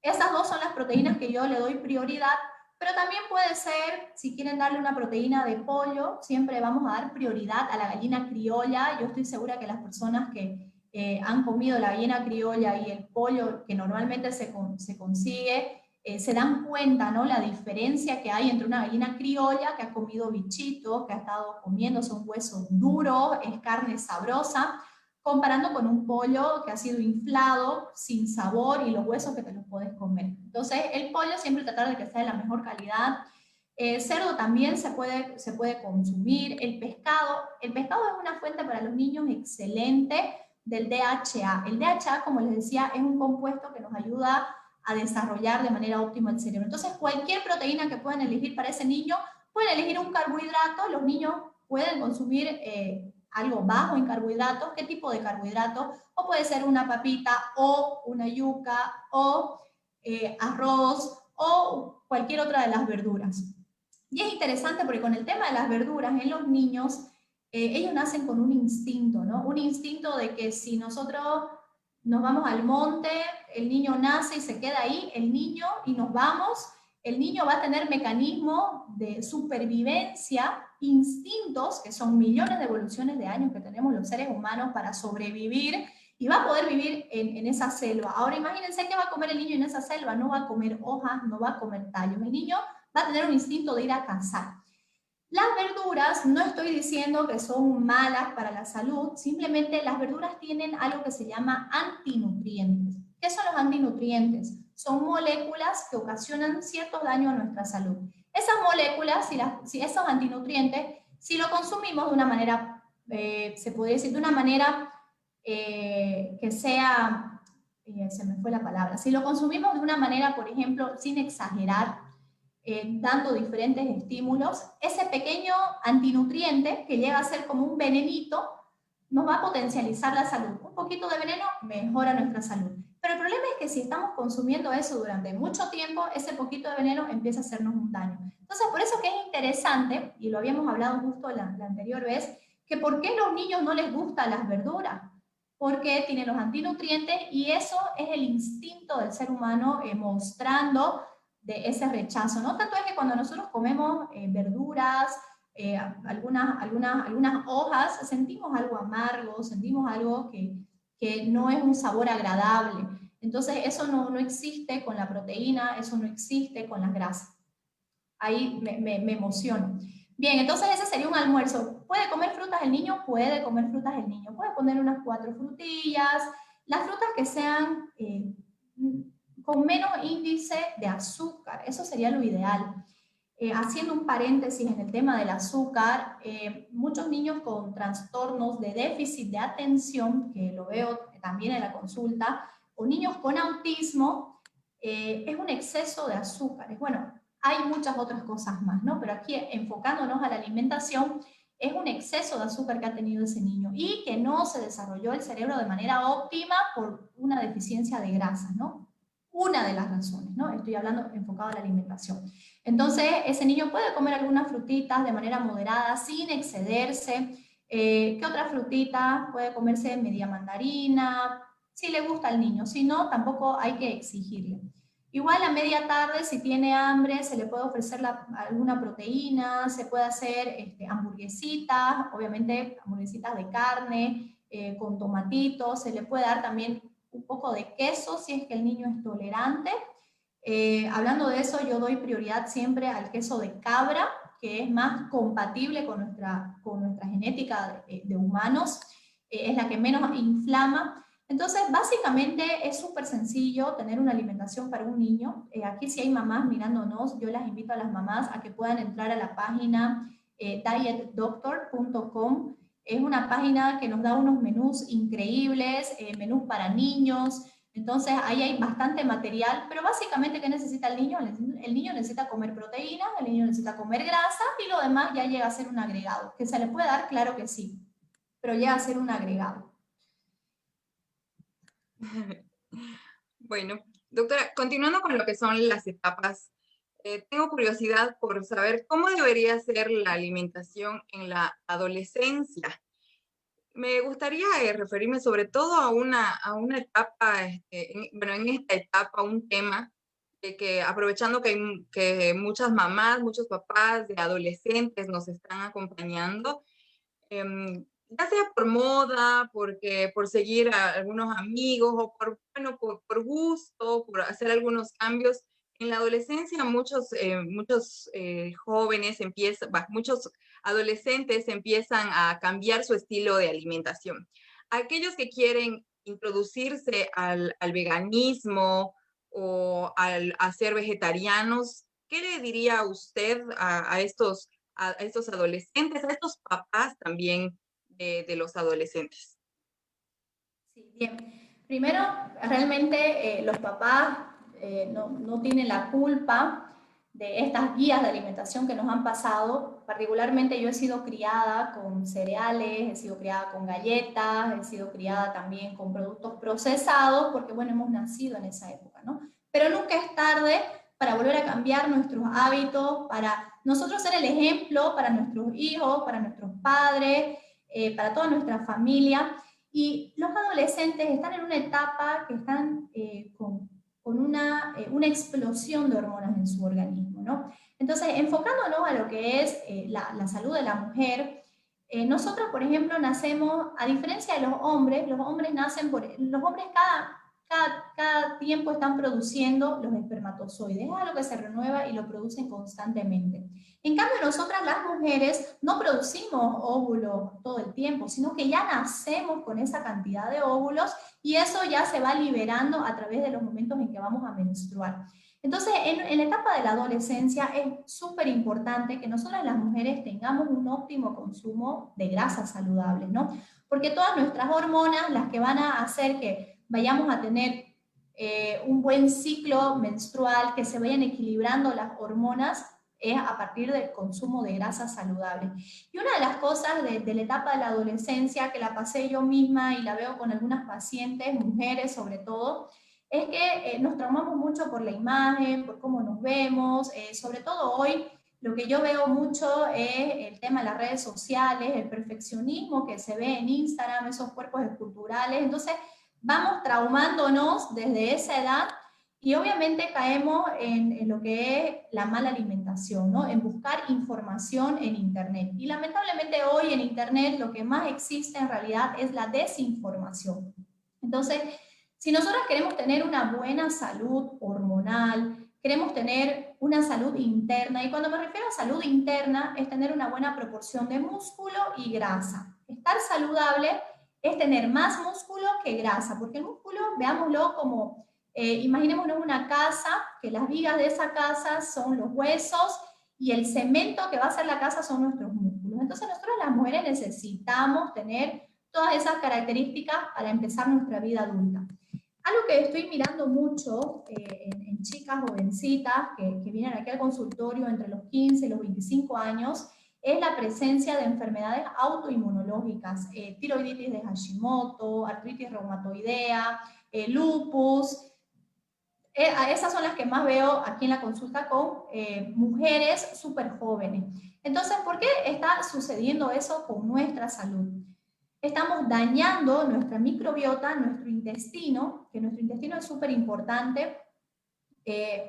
esas dos son las proteínas que yo le doy prioridad, pero también puede ser, si quieren darle una proteína de pollo, siempre vamos a dar prioridad a la gallina criolla. Yo estoy segura que las personas que han comido la gallina criolla y el pollo que normalmente se consigue, se dan cuenta, ¿no? La diferencia que hay entre una gallina criolla que ha comido bichitos, que ha estado comiendo, son huesos duros, es carne sabrosa, comparando con un pollo que ha sido inflado, sin sabor y los huesos que te los puedes comer. Entonces, el pollo siempre tratar de que sea de la mejor calidad. Cerdo también se puede consumir. El pescado es una fuente para los niños excelente del DHA. El DHA, como les decía, es un compuesto que nos ayuda a desarrollar de manera óptima el cerebro. Entonces, cualquier proteína que puedan elegir para ese niño, pueden elegir un carbohidrato. Los niños pueden consumir algo bajo en carbohidratos. ¿Qué tipo de carbohidratos? O puede ser una papita o una yuca o arroz o cualquier otra de las verduras. Y es interesante porque con el tema de las verduras en los niños, ellos nacen con un instinto, ¿no? Un instinto de que si nosotros nos vamos al monte, el niño nace y se queda ahí, el niño, y nos vamos, el niño va a tener mecanismos de supervivencia, instintos, que son millones de evoluciones de años que tenemos los seres humanos para sobrevivir, y va a poder vivir en esa selva. Ahora imagínense qué va a comer el niño en esa selva, no va a comer hojas, no va a comer tallos, el niño va a tener un instinto de ir a cazar. Las verduras, no estoy diciendo que son malas para la salud, simplemente las verduras tienen algo que se llama antinutrientes. ¿Qué son los antinutrientes? Son moléculas que ocasionan cierto daño a nuestra salud. Esas moléculas, si esos antinutrientes, si lo consumimos de una manera, se puede decir de una manera que sea, se me fue la palabra, si lo consumimos de una manera, por ejemplo, sin exagerar, dando diferentes estímulos, ese pequeño antinutriente que llega a ser como un venenito, nos va a potencializar la salud. Un poquito de veneno mejora nuestra salud. Pero el problema es que si estamos consumiendo eso durante mucho tiempo, ese poquito de veneno empieza a hacernos un daño. Entonces, por eso que es interesante, y lo habíamos hablado justo la anterior vez, que por qué a los niños no les gustan las verduras, porque tienen los antinutrientes y eso es el instinto del ser humano mostrando de ese rechazo, ¿no? Tanto es que cuando nosotros comemos verduras, algunas hojas, sentimos algo amargo, sentimos algo que no es un sabor agradable. Entonces eso no existe con la proteína, eso no existe con las grasas. Ahí me emociono. Bien, entonces ese sería un almuerzo. ¿Puede comer frutas el niño? Puede comer frutas el niño. Puede poner unas 4 frutillas, las frutas que sean con menos índice de azúcar, eso sería lo ideal. Haciendo un paréntesis en el tema del azúcar, muchos niños con trastornos de déficit de atención, que lo veo también en la consulta, o niños con autismo, es un exceso de azúcares. Bueno, hay muchas otras cosas más, ¿no? Pero aquí enfocándonos a la alimentación, es un exceso de azúcar que ha tenido ese niño y que no se desarrolló el cerebro de manera óptima por una deficiencia de grasas, ¿no? Una de las razones, ¿no? Estoy hablando enfocado a la alimentación. Entonces, ese niño puede comer algunas frutitas de manera moderada, sin excederse. ¿Qué otra frutita? Puede comerse media mandarina, si le gusta al niño. Si no, tampoco hay que exigirle. Igual a media tarde, si tiene hambre, se le puede ofrecer alguna proteína, se puede hacer hamburguesitas, obviamente hamburguesitas de carne, con tomatitos, se le puede dar también un poco de queso si es que el niño es tolerante. Hablando de eso, yo doy prioridad siempre al queso de cabra, que es más compatible con nuestra genética de humanos, es la que menos inflama. Entonces, básicamente es súper sencillo tener una alimentación para un niño. Aquí si hay mamás mirándonos, yo las invito a las mamás a que puedan entrar a la página dietdoctor.com. Es una página que nos da unos menús increíbles, menús para niños. Entonces ahí hay bastante material, pero básicamente ¿qué necesita el niño? El niño necesita comer proteínas, el niño necesita comer grasa y lo demás ya llega a ser un agregado. ¿Que se le puede dar? Claro que sí, pero llega a ser un agregado. Bueno, doctora, continuando con lo que son las etapas, tengo curiosidad por saber cómo debería ser la alimentación en la adolescencia. Me gustaría referirme sobre todo a una etapa, bueno, en esta etapa, un tema de que aprovechando que muchas mamás, muchos papás de adolescentes nos están acompañando, ya sea por moda, porque por seguir a algunos amigos o por, bueno, por gusto, por hacer algunos cambios. En la adolescencia muchos jóvenes empiezan, muchos adolescentes empiezan a cambiar su estilo de alimentación. Aquellos que quieren introducirse al veganismo o a ser vegetarianos, ¿qué le diría usted a estos adolescentes, a estos papás también de los adolescentes? Sí, bien. Primero, realmente los papás no tienen la culpa de estas guías de alimentación que nos han pasado. Particularmente yo he sido criada con cereales, he sido criada con galletas, he sido criada también con productos procesados, porque bueno, hemos nacido en esa época, ¿no? Pero nunca es tarde para volver a cambiar nuestros hábitos, para nosotros ser el ejemplo para nuestros hijos, para nuestros padres, para toda nuestra familia. Y los adolescentes están en una etapa que están con una explosión de hormonas en su organismo, ¿no? Entonces, enfocándonos a lo que es la salud de la mujer, nosotros, por ejemplo, nacemos, a diferencia de los hombres nacen los hombres cada tiempo están produciendo los espermatozoides, es algo que se renueva y lo producen constantemente. En cambio, nosotras las mujeres no producimos óvulos todo el tiempo, sino que ya nacemos con esa cantidad de óvulos y eso ya se va liberando a través de los momentos en que vamos a menstruar. Entonces, en la etapa de la adolescencia es súper importante que nosotras las mujeres tengamos un óptimo consumo de grasas saludables, ¿no? Porque todas nuestras hormonas, las que van a hacer que vayamos a tener un buen ciclo menstrual, que se vayan equilibrando las hormonas, es a partir del consumo de grasas saludables. Y una de las cosas de la etapa de la adolescencia, que la pasé yo misma y la veo con algunas pacientes, mujeres sobre todo, es que nos traumamos mucho por la imagen, por cómo nos vemos, sobre todo hoy. Lo que yo veo mucho es el tema de las redes sociales, el perfeccionismo que se ve en Instagram, esos cuerpos esculturales. Entonces, vamos traumándonos desde esa edad y obviamente caemos en lo que es la mala alimentación, ¿no? En buscar información en Internet. Y lamentablemente hoy en Internet lo que más existe en realidad es la desinformación. Entonces, si nosotros queremos tener una buena salud hormonal, queremos tener una salud interna, y cuando me refiero a salud interna es tener una buena proporción de músculo y grasa. Estar saludable es tener más músculo que grasa, porque el músculo, veámoslo como, imaginémonos una casa, que las vigas de esa casa son los huesos y el cemento que va a ser la casa son nuestros músculos. Entonces nosotros las mujeres necesitamos tener todas esas características para empezar nuestra vida adulta. Algo que estoy mirando mucho en chicas jovencitas que vienen aquí al consultorio entre los 15 y los 25 años es la presencia de enfermedades autoinmunológicas, tiroiditis de Hashimoto, artritis reumatoidea, lupus. Esas son las que más veo aquí en la consulta con mujeres súper jóvenes. Entonces, ¿por qué está sucediendo eso con nuestra salud? Estamos dañando nuestra microbiota, nuestro intestino, que nuestro intestino es súper importante.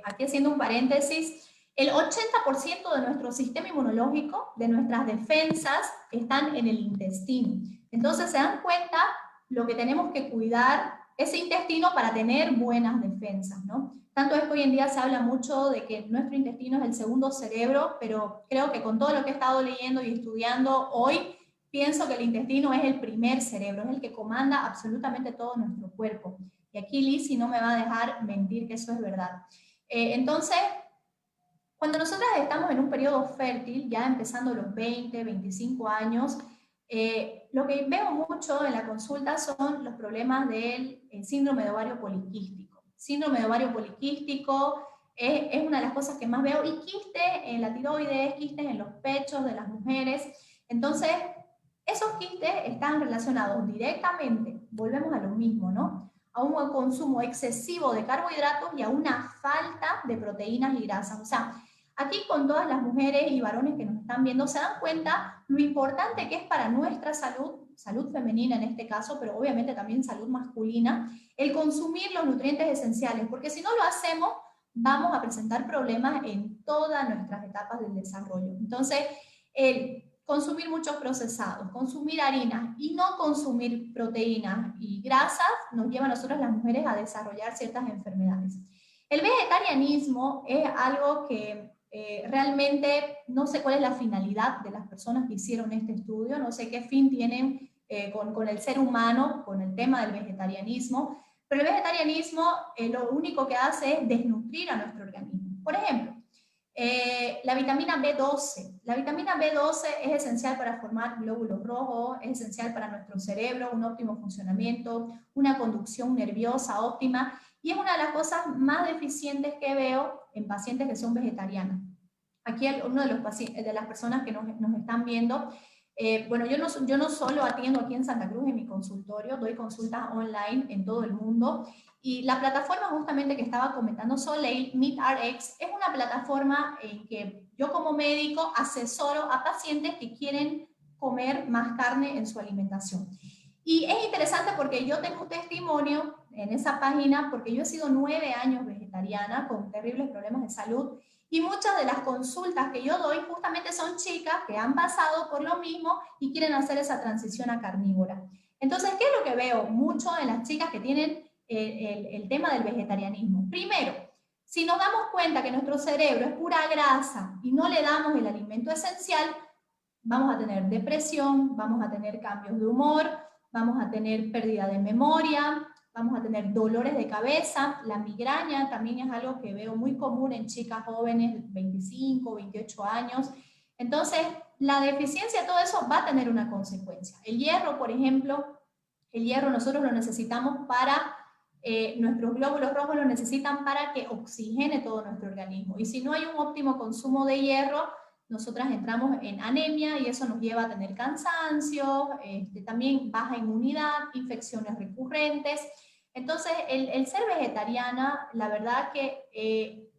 Aquí haciendo un paréntesis, el 80% de nuestro sistema inmunológico, de nuestras defensas, están en el intestino. Entonces se dan cuenta lo que tenemos que cuidar ese intestino para tener buenas defensas, ¿no? Tanto es que hoy en día se habla mucho de que nuestro intestino es el segundo cerebro, pero creo que con todo lo que he estado leyendo y estudiando hoy, pienso que el intestino es el primer cerebro, es el que comanda absolutamente todo nuestro cuerpo. Y aquí Lizzy no me va a dejar mentir que eso es verdad. Entonces, cuando nosotras estamos en un periodo fértil, ya empezando los 20, 25 años, lo que veo mucho en la consulta son los problemas del síndrome de ovario poliquístico. Síndrome de ovario poliquístico es una de las cosas que más veo, y quistes en la tiroides, quistes en los pechos de las mujeres. Entonces, esos quistes están relacionados directamente, volvemos a lo mismo, ¿no? A un consumo excesivo de carbohidratos y a una falta de proteínas y grasas. O sea, aquí con todas las mujeres y varones que nos están viendo se dan cuenta lo importante que es para nuestra salud, salud femenina en este caso, pero obviamente también salud masculina, el consumir los nutrientes esenciales, porque si no lo hacemos, vamos a presentar problemas en todas nuestras etapas del desarrollo. Entonces, el consumir muchos procesados, consumir harinas y no consumir proteínas y grasas nos lleva a nosotros las mujeres a desarrollar ciertas enfermedades. El vegetarianismo es algo que realmente no sé cuál es la finalidad de las personas que hicieron este estudio, no sé qué fin tienen con el ser humano, con el tema del vegetarianismo, pero el vegetarianismo lo único que hace es desnutrir a nuestro organismo. Por ejemplo, la vitamina B12. La vitamina B12 es esencial para formar glóbulos rojos, es esencial para nuestro cerebro, un óptimo funcionamiento, una conducción nerviosa óptima, y es una de las cosas más deficientes que veo en pacientes que son vegetarianos. Aquí uno de, de las personas que nos están viendo, bueno, yo no solo atiendo aquí en Santa Cruz en mi consultorio, doy consultas online en todo el mundo, y la plataforma justamente que estaba comentando Soleil, MeatRx, es una plataforma en que yo como médico asesoro a pacientes que quieren comer más carne en su alimentación. Y es interesante porque yo tengo un testimonio en esa página, porque yo he sido 9 años vegetariana con terribles problemas de salud, y muchas de las consultas que yo doy justamente son chicas que han pasado por lo mismo y quieren hacer esa transición a carnívora. Entonces, ¿qué es lo que veo mucho en las chicas que tienen el tema del vegetarianismo? Primero, si nos damos cuenta que nuestro cerebro es pura grasa y no le damos el alimento esencial, vamos a tener depresión, vamos a tener cambios de humor, vamos a tener pérdida de memoria, vamos a tener dolores de cabeza. La migraña también es algo que veo muy común en chicas jóvenes, 25, 28 años. Entonces, la deficiencia de todo eso va a tener una consecuencia. El hierro, por ejemplo, el hierro nosotros lo necesitamos para, nuestros glóbulos rojos lo necesitan para que oxigene todo nuestro organismo. Y si no hay un óptimo consumo de hierro, nosotras entramos en anemia y eso nos lleva a tener cansancio, también baja inmunidad, infecciones recurrentes. Entonces, el ser vegetariana, la verdad que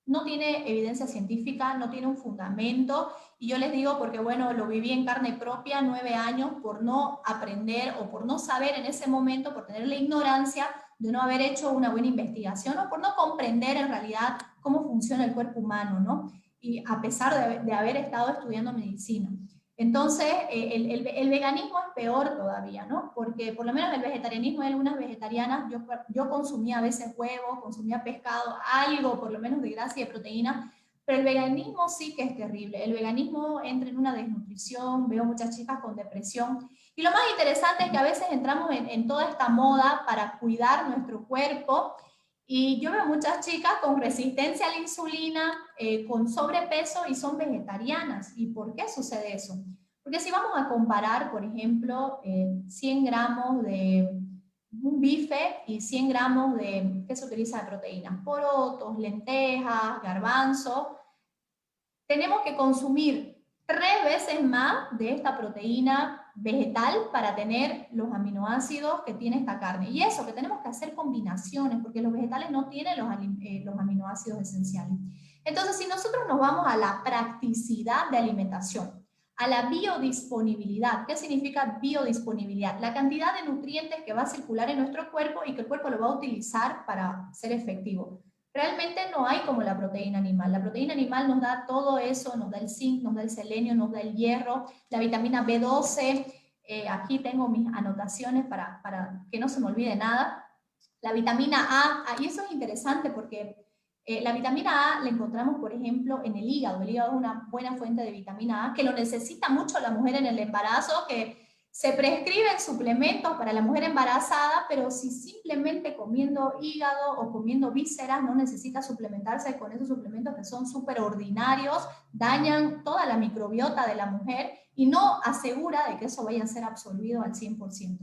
no tiene evidencia científica, no tiene un fundamento, y yo les digo porque, bueno, lo viví en carne propia 9 años por no aprender o por no saber en ese momento, por tener la ignorancia de no haber hecho una buena investigación o por no comprender en realidad cómo funciona el cuerpo humano, ¿no? Y a pesar de haber estado estudiando medicina. Entonces, el veganismo es peor todavía, ¿no? Porque por lo menos el vegetarianismo, hay algunas vegetarianas, yo consumía a veces huevo, consumía pescado, algo por lo menos de grasa y de proteína, pero el veganismo sí que es terrible. El veganismo entra en una desnutrición, veo muchas chicas con depresión. Y lo más interesante es que a veces entramos en toda esta moda para cuidar nuestro cuerpo, y yo veo muchas chicas con resistencia a la insulina, con sobrepeso, y son vegetarianas. ¿Y por qué sucede eso? Porque si vamos a comparar, por ejemplo, 100 gramos de un bife y 100 gramos de, ¿qué se utiliza de proteínas? Porotos, lentejas, garbanzos, tenemos que consumir 3 veces más de esta proteína vegetal para tener los aminoácidos que tiene esta carne. Y eso, que tenemos que hacer combinaciones, porque los vegetales no tienen los aminoácidos esenciales. Entonces, si nosotros nos vamos a la practicidad de alimentación, a la biodisponibilidad, ¿qué significa biodisponibilidad? La cantidad de nutrientes que va a circular en nuestro cuerpo y que el cuerpo lo va a utilizar para ser efectivo. Realmente no hay como la proteína animal. La proteína animal nos da todo eso, nos da el zinc, nos da el selenio, nos da el hierro, la vitamina B12. Aquí tengo mis anotaciones para que no se me olvide nada. La vitamina A, y eso es interesante porque la vitamina A la encontramos, por ejemplo, en el hígado. El hígado es una buena fuente de vitamina A que lo necesita mucho la mujer en el embarazo, que se prescriben suplementos para la mujer embarazada, pero si simplemente comiendo hígado o comiendo vísceras no necesita suplementarse con esos suplementos que son súper ordinarios, dañan toda la microbiota de la mujer y no asegura de que eso vaya a ser absorbido al 100%.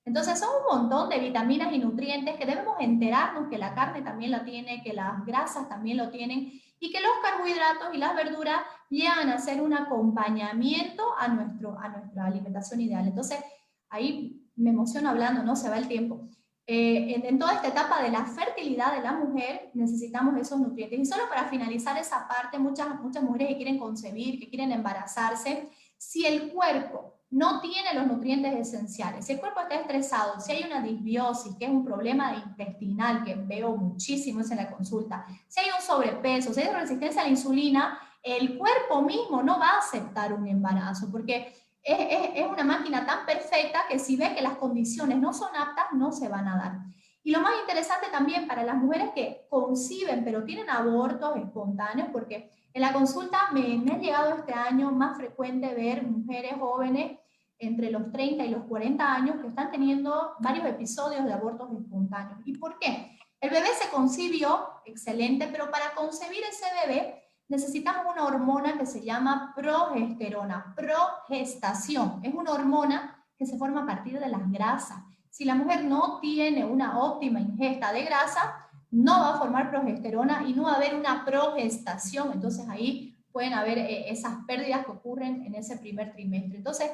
Entonces son un montón de vitaminas y nutrientes que debemos enterarnos que la carne también la tiene, que las grasas también lo tienen y que los carbohidratos y las verduras llegan a ser un acompañamiento a nuestra alimentación ideal. Entonces ahí me emociono hablando, ¿no? Se va el tiempo. En toda esta etapa de la fertilidad de la mujer necesitamos esos nutrientes. Y solo para finalizar esa parte, muchas mujeres que quieren concebir, que quieren embarazarse, si el cuerpo no tiene los nutrientes esenciales, si el cuerpo está estresado, si hay una disbiosis, que es un problema intestinal que veo muchísimo en la consulta, si hay un sobrepeso, si hay resistencia a la insulina, el cuerpo mismo no va a aceptar un embarazo, porque es una máquina tan perfecta que si ve que las condiciones no son aptas, no se van a dar. Y lo más interesante también para las mujeres que conciben, pero tienen abortos espontáneos, porque en la consulta me ha llegado este año más frecuente ver mujeres jóvenes entre los 30 y los 40 años que están teniendo varios episodios de abortos espontáneos. ¿Y por qué? El bebé se concibió, excelente, pero para concebir ese bebé necesitamos una hormona que se llama progesterona, progestación. Es una hormona que se forma a partir de las grasas. Si la mujer no tiene una óptima ingesta de grasa, no va a formar progesterona y no va a haber una progestación. Entonces ahí pueden haber esas pérdidas que ocurren en ese primer trimestre. Entonces,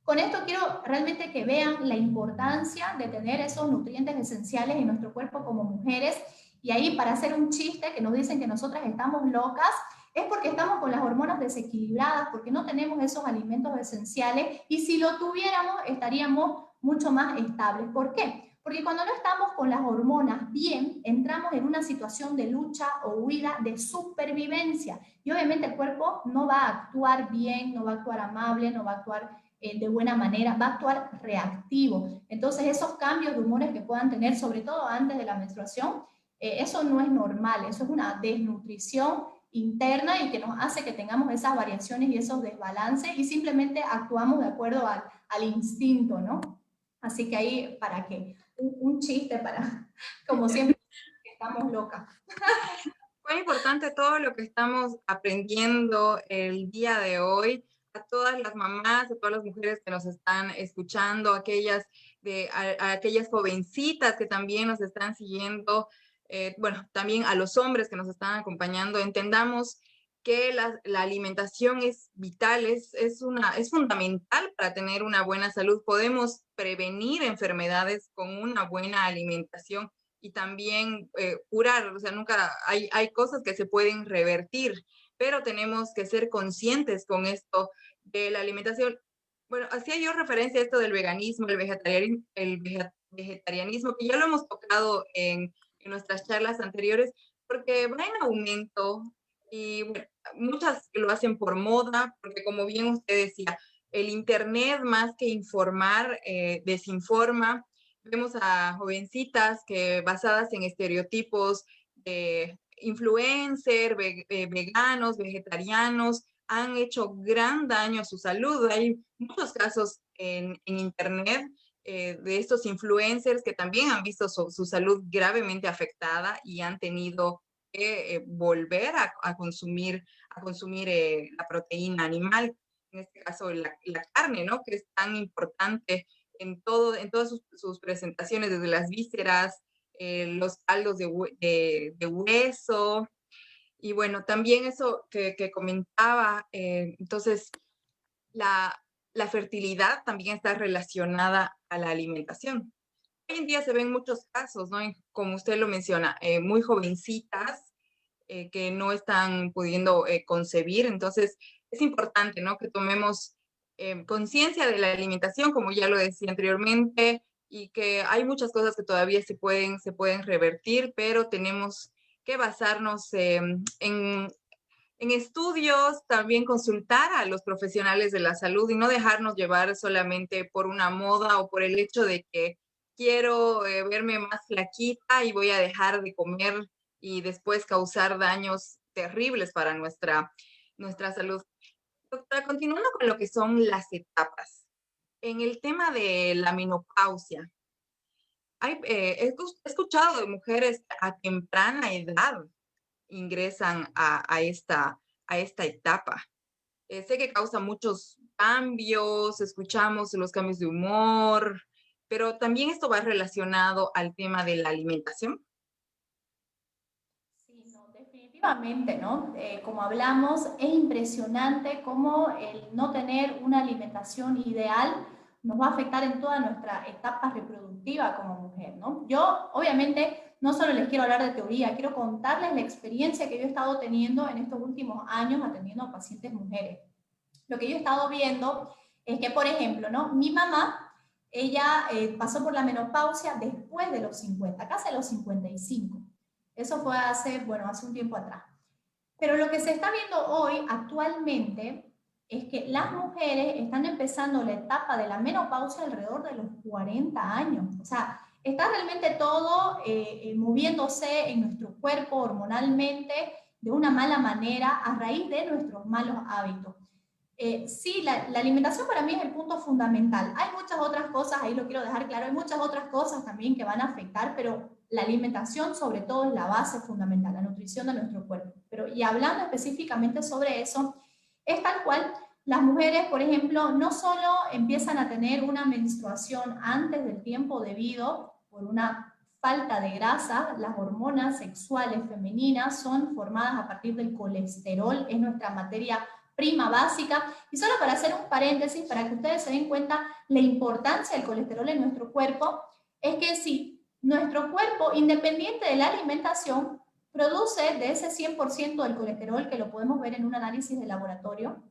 con esto quiero realmente que vean la importancia de tener esos nutrientes esenciales en nuestro cuerpo como mujeres. Y ahí, para hacer un chiste que nos dicen que nosotras estamos locas, es porque estamos con las hormonas desequilibradas, porque no tenemos esos alimentos esenciales y si lo tuviéramos estaríamos mucho más estables. ¿Por qué? Porque cuando no estamos con las hormonas bien, entramos en una situación de lucha o huida, de supervivencia. Y obviamente el cuerpo no va a actuar bien, no va a actuar amable, no va a actuar de buena manera, va a actuar reactivo. Entonces esos cambios de humores que puedan tener, sobre todo antes de la menstruación, eso no es normal, eso es una desnutrición interna y que nos hace que tengamos esas variaciones y esos desbalances y simplemente actuamos de acuerdo al instinto, ¿no? Así que ahí, ¿para qué? Un chiste para, como siempre, estamos locas. Fue importante todo lo que estamos aprendiendo el día de hoy. A todas las mamás, a todas las mujeres que nos están escuchando, a aquellas jovencitas que también nos están siguiendo, bueno, también a los hombres que nos están acompañando, entendamos que la alimentación es vital, es fundamental para tener una buena salud. Podemos prevenir enfermedades con una buena alimentación y también curar, o sea, nunca hay cosas que se pueden revertir, pero tenemos que ser conscientes con esto de la alimentación. Bueno, hacía yo referencia a esto del veganismo, vegetarianismo, que ya lo hemos tocado en nuestras charlas anteriores, porque va en aumento y bueno, muchas lo hacen por moda, porque como bien usted decía, el Internet más que informar, desinforma. Vemos a jovencitas que basadas en estereotipos de influencer, veganos, vegetarianos, han hecho gran daño a su salud. Hay muchos casos en Internet de estos influencers que también han visto su salud gravemente afectada y han tenido que volver a consumir la proteína animal, en este caso la carne, ¿no? Que es tan importante en todas sus presentaciones, desde las vísceras, los caldos de hueso, y bueno, también eso que comentaba, entonces la, la fertilidad también está relacionada a la alimentación. Hoy en día se ven muchos casos, ¿no? Como usted lo menciona, muy jovencitas que no están pudiendo concebir. Entonces, es importante, ¿no? Que tomemos conciencia de la alimentación, como ya lo decía anteriormente, y que hay muchas cosas que todavía se pueden revertir, pero tenemos que basarnos en estudios, también consultar a los profesionales de la salud y no dejarnos llevar solamente por una moda o por el hecho de que quiero verme más flaquita y voy a dejar de comer y después causar daños terribles para nuestra salud. Doctora, continuando con lo que son las etapas. En el tema de la menopausia, he escuchado de mujeres a temprana edad ingresan a esta etapa. Sé que causa muchos cambios, escuchamos los cambios de humor, pero también esto va relacionado al tema de la alimentación. Sí, no, definitivamente, ¿no? Como hablamos, es impresionante cómo el no tener una alimentación ideal nos va a afectar en toda nuestra etapa reproductiva como mujer, ¿no? Yo, obviamente, no solo les quiero hablar de teoría, quiero contarles la experiencia que yo he estado teniendo en estos últimos años atendiendo a pacientes mujeres. Lo que yo he estado viendo es que, por ejemplo, ¿no? Mi mamá, ella pasó por la menopausia después de los 50, casi a los 55. Eso fue hace, bueno, hace un tiempo atrás. Pero lo que se está viendo hoy, actualmente, es que las mujeres están empezando la etapa de la menopausia alrededor de los 40 años. O sea, está realmente todo moviéndose en nuestro cuerpo hormonalmente de una mala manera a raíz de nuestros malos hábitos. Sí, la alimentación para mí es el punto fundamental. Hay muchas otras cosas, ahí lo quiero dejar claro, hay muchas otras cosas también que van a afectar, pero la alimentación sobre todo es la base fundamental, la nutrición de nuestro cuerpo. Pero y hablando específicamente sobre eso, es tal cual, las mujeres, por ejemplo, no solo empiezan a tener una menstruación antes del tiempo debido por una falta de grasa, las hormonas sexuales femeninas son formadas a partir del colesterol, es nuestra materia prima básica. Y solo para hacer un paréntesis, para que ustedes se den cuenta la importancia del colesterol en nuestro cuerpo, es que si nuestro cuerpo, independiente de la alimentación, produce de ese 100% del colesterol, que lo podemos ver en un análisis de laboratorio,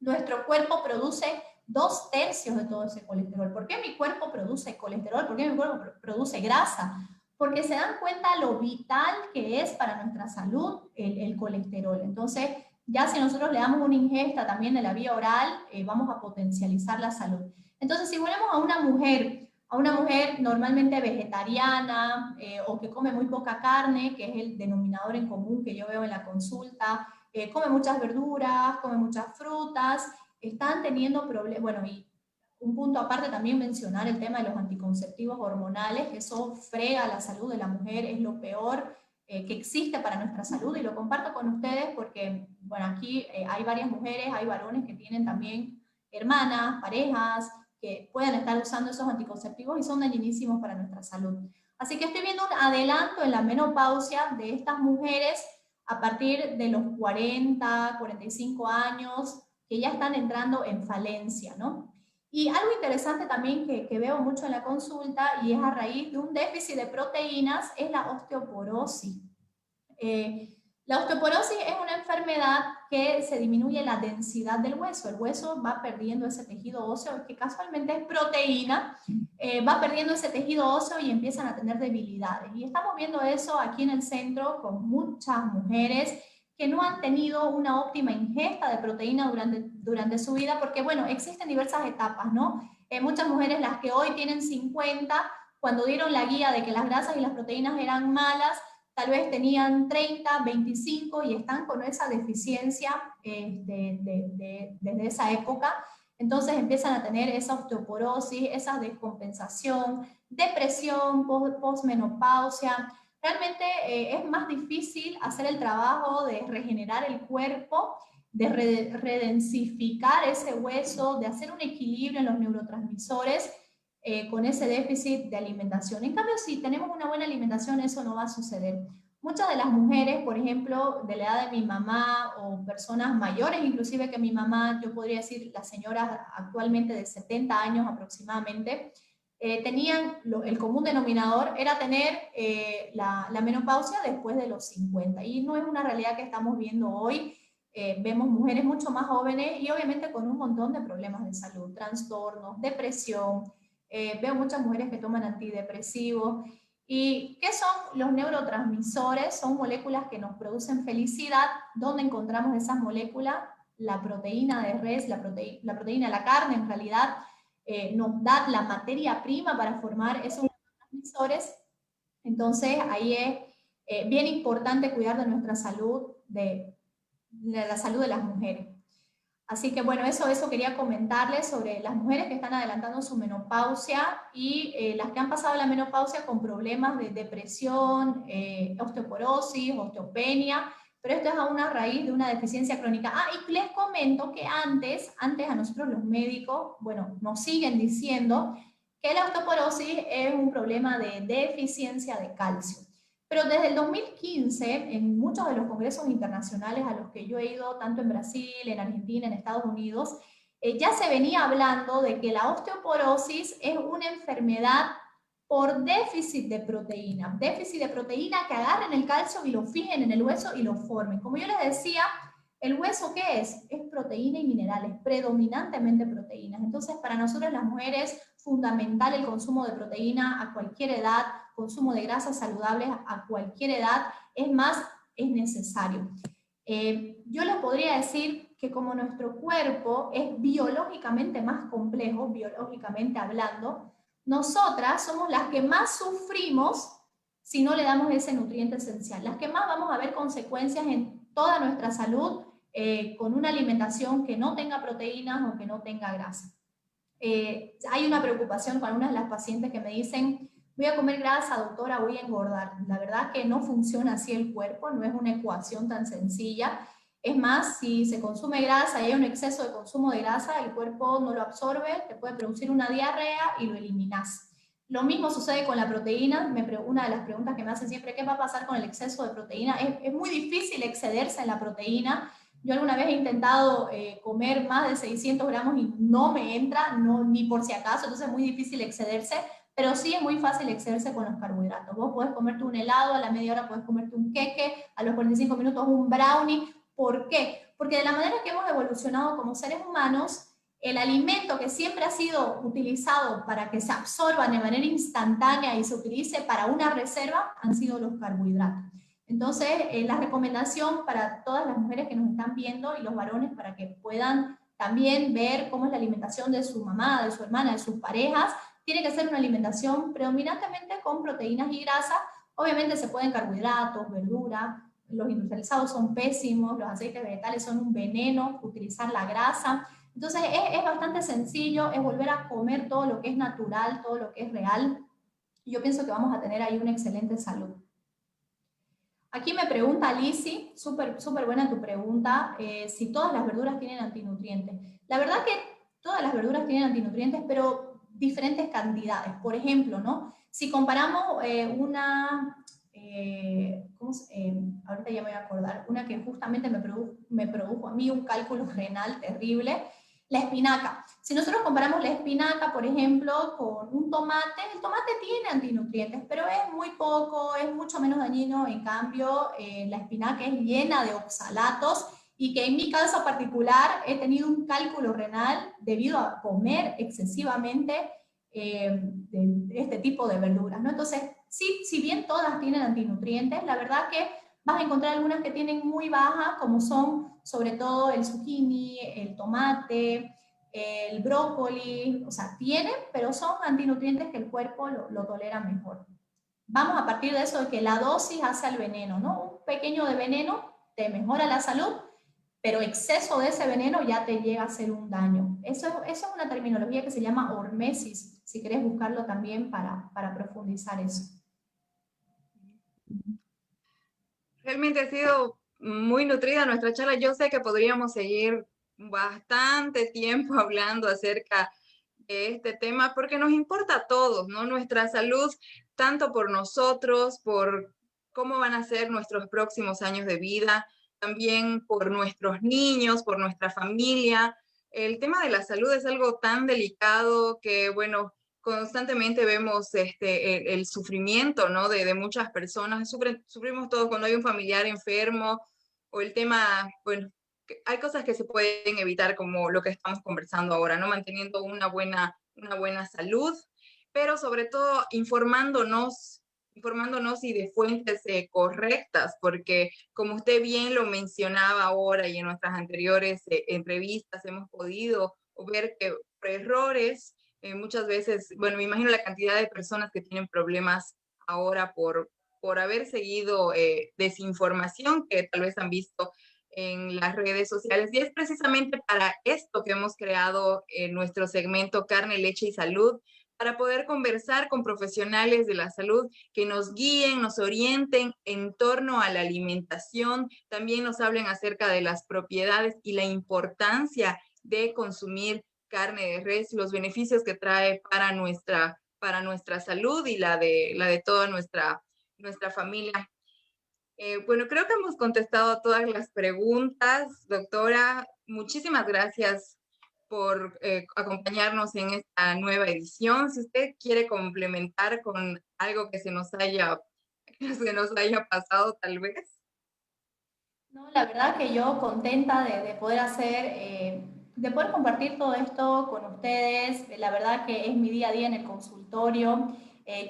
nuestro cuerpo produce 2/3 de todo ese colesterol. ¿Por qué mi cuerpo produce colesterol? ¿Por qué mi cuerpo produce grasa? Porque se dan cuenta lo vital que es para nuestra salud el colesterol. Entonces, ya si nosotros le damos una ingesta también de la vía oral, vamos a potencializar la salud. Entonces, si volvemos a una mujer normalmente vegetariana o que come muy poca carne, que es el denominador en común que yo veo en la consulta, come muchas verduras, come muchas frutas, están teniendo problemas, bueno, y un punto aparte también mencionar el tema de los anticonceptivos hormonales, que eso frega la salud de la mujer, es lo peor que existe para nuestra salud, y lo comparto con ustedes porque, bueno, aquí hay varias mujeres, hay varones que tienen también hermanas, parejas, que pueden estar usando esos anticonceptivos y son dañinísimos para nuestra salud. Así que estoy viendo un adelanto en la menopausia de estas mujeres a partir de los 40, 45 años, que ya están entrando en falencia, ¿no? Y algo interesante también que veo mucho en la consulta, y es a raíz de un déficit de proteínas, es la osteoporosis. Eh, la osteoporosis es una enfermedad que se disminuye la densidad del hueso. El hueso va perdiendo ese tejido óseo, que casualmente es proteína, va perdiendo ese tejido óseo y empiezan a tener debilidades. Y estamos viendo eso aquí en el centro con muchas mujeres que no han tenido una óptima ingesta de proteína durante su vida, porque bueno, existen diversas etapas, ¿no? Muchas mujeres, las que hoy tienen 50, cuando dieron la guía de que las grasas y las proteínas eran malas, tal vez tenían 30, 25 y están con esa deficiencia desde esa época. Entonces empiezan a tener esa osteoporosis, esa descompensación, depresión, posmenopausia. Realmente es más difícil hacer el trabajo de regenerar el cuerpo, de redensificar ese hueso, de hacer un equilibrio en los neurotransmisores con ese déficit de alimentación. En cambio, si tenemos una buena alimentación, eso no va a suceder. Muchas de las mujeres, por ejemplo, de la edad de mi mamá o personas mayores inclusive que mi mamá, yo podría decir las señoras actualmente de 70 años aproximadamente, tenían el común denominador era tener la menopausia después de los 50, y no es una realidad que estamos viendo hoy. Vemos mujeres mucho más jóvenes y obviamente con un montón de problemas de salud, trastornos, depresión. Veo muchas mujeres que toman antidepresivos. ¿Y qué son los neurotransmisores? Son moléculas que nos producen felicidad. ¿Dónde encontramos esas moléculas? La proteína de res, la proteína de la carne en realidad nos da la materia prima para formar esos neurotransmisores. Entonces, ahí es bien importante cuidar de nuestra salud, de la salud de las mujeres. Así que bueno, eso quería comentarles sobre las mujeres que están adelantando su menopausia y las que han pasado la menopausia con problemas de depresión, osteoporosis, osteopenia, pero esto es a una raíz de una deficiencia crónica. Ah, y les comento que antes a nosotros los médicos, bueno, nos siguen diciendo que la osteoporosis es un problema de deficiencia de calcio. Pero desde el 2015, en muchos de los congresos internacionales a los que yo he ido, tanto en Brasil, en Argentina, en Estados Unidos, ya se venía hablando de que la osteoporosis es una enfermedad por déficit de proteína que agarren el calcio y lo fijen en el hueso y lo formen. Como yo les decía, ¿el hueso qué es? Es proteína y minerales, predominantemente proteínas. Entonces, para nosotros las mujeres, fundamental el consumo de proteína a cualquier edad, consumo de grasas saludables a cualquier edad, es más, es necesario. Yo les podría decir que como nuestro cuerpo es biológicamente más complejo, biológicamente hablando, nosotras somos las que más sufrimos si no le damos ese nutriente esencial, las que más vamos a ver consecuencias en toda nuestra salud con una alimentación que no tenga proteínas o que no tenga grasa. Hay una preocupación con algunas de las pacientes que me dicen, voy a comer grasa, doctora, voy a engordar. La verdad que no funciona así el cuerpo, no es una ecuación tan sencilla. Es más, si se consume grasa y hay un exceso de consumo de grasa, el cuerpo no lo absorbe, te puede producir una diarrea y lo eliminas. Lo mismo sucede con la proteína. Una de las preguntas que me hacen siempre, ¿qué va a pasar con el exceso de proteína? Es muy difícil excederse en la proteína. Yo alguna vez he intentado comer más de 600 gramos y no me entra, no, ni por si acaso, entonces es muy difícil excederse, pero sí es muy fácil excederse con los carbohidratos. Vos podés comerte un helado, a la media hora podés comerte un queque, a los 45 minutos un brownie. ¿Por qué? Porque de la manera que hemos evolucionado como seres humanos, el alimento que siempre ha sido utilizado para que se absorban de manera instantánea y se utilice para una reserva han sido los carbohidratos. Entonces, la recomendación para todas las mujeres que nos están viendo y los varones para que puedan también ver cómo es la alimentación de su mamá, de su hermana, de sus parejas, tiene que ser una alimentación predominantemente con proteínas y grasas. Obviamente se pueden carbohidratos, verduras, los industrializados son pésimos, los aceites vegetales son un veneno, utilizar la grasa. Entonces es bastante sencillo, es volver a comer todo lo que es natural, todo lo que es real. Yo pienso que vamos a tener ahí una excelente salud. Aquí me pregunta Lizzy, súper buena tu pregunta, si todas las verduras tienen antinutrientes. La verdad que todas las verduras tienen antinutrientes, pero diferentes cantidades. Por ejemplo, ¿no? Si comparamos ahorita ya me voy a acordar, una que justamente me produjo a mí un cálculo renal terrible, la espinaca. Si nosotros comparamos la espinaca, por ejemplo, con un tomate, el tomate tiene antinutrientes, pero es muy poco, es mucho menos dañino. En cambio, la espinaca es llena de oxalatos y que en mi caso particular he tenido un cálculo renal debido a comer excesivamente de este tipo de verduras, ¿no? Entonces, sí, si bien todas tienen antinutrientes, la verdad que vas a encontrar algunas que tienen muy bajas, como son sobre todo el zucchini, el tomate, el brócoli, o sea, tienen, pero son antinutrientes que el cuerpo lo tolera mejor. Vamos a partir de eso de que la dosis hace al veneno, ¿no? Un pequeño de veneno te mejora la salud, pero exceso de ese veneno ya te llega a hacer un daño. Eso es una terminología que se llama hormesis, si querés buscarlo también para profundizar eso. Realmente ha sido muy nutrida nuestra charla. Yo sé que podríamos seguir bastante tiempo hablando acerca de este tema porque nos importa a todos, ¿no? Nuestra salud, tanto por nosotros, por cómo van a ser nuestros próximos años de vida, también por nuestros niños, por nuestra familia. El tema de la salud es algo tan delicado que, bueno, constantemente vemos el sufrimiento, ¿no? de muchas personas. Sufrimos todos cuando hay un familiar enfermo o el tema, bueno, hay cosas que se pueden evitar como lo que estamos conversando ahora, ¿no? Manteniendo una buena salud, pero sobre todo informándonos y de fuentes correctas, porque como usted bien lo mencionaba ahora y en nuestras anteriores entrevistas hemos podido ver que por errores Muchas veces, bueno, me imagino la cantidad de personas que tienen problemas ahora por haber seguido desinformación que tal vez han visto en las redes sociales. Y es precisamente para esto que hemos creado nuestro segmento Carne, Leche y Salud, para poder conversar con profesionales de la salud que nos guíen, nos orienten en torno a la alimentación, también nos hablen acerca de las propiedades y la importancia de consumir carne de res, los beneficios que trae para nuestra salud y la de toda nuestra familia. Bueno, creo que hemos contestado todas las preguntas, doctora. Muchísimas gracias por acompañarnos en esta nueva edición. Si usted quiere complementar con algo que se nos haya pasado, tal vez. No, la verdad que yo contenta de poder de poder compartir todo esto con ustedes. La verdad que es mi día a día en el consultorio.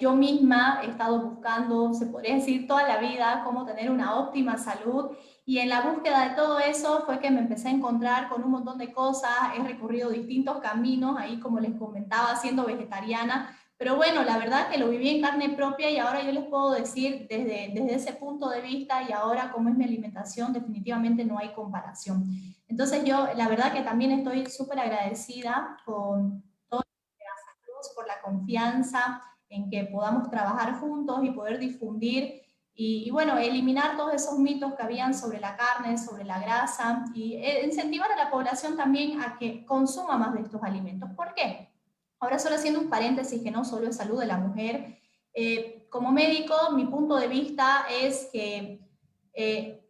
Yo misma he estado buscando, se podría decir, toda la vida cómo tener una óptima salud y en la búsqueda de todo eso fue que me empecé a encontrar con un montón de cosas. He recorrido distintos caminos, ahí como les comentaba, siendo vegetariana. Pero bueno, la verdad que lo viví en carne propia y ahora yo les puedo decir desde ese punto de vista y ahora cómo es mi alimentación, definitivamente no hay comparación. Entonces yo la verdad que también estoy súper agradecida con todos por la confianza en que podamos trabajar juntos y poder difundir y bueno, eliminar todos esos mitos que habían sobre la carne, sobre la grasa y incentivar a la población también a que consuma más de estos alimentos. ¿Por qué? Ahora solo haciendo un paréntesis que no solo es salud de la mujer, como médico mi punto de vista es que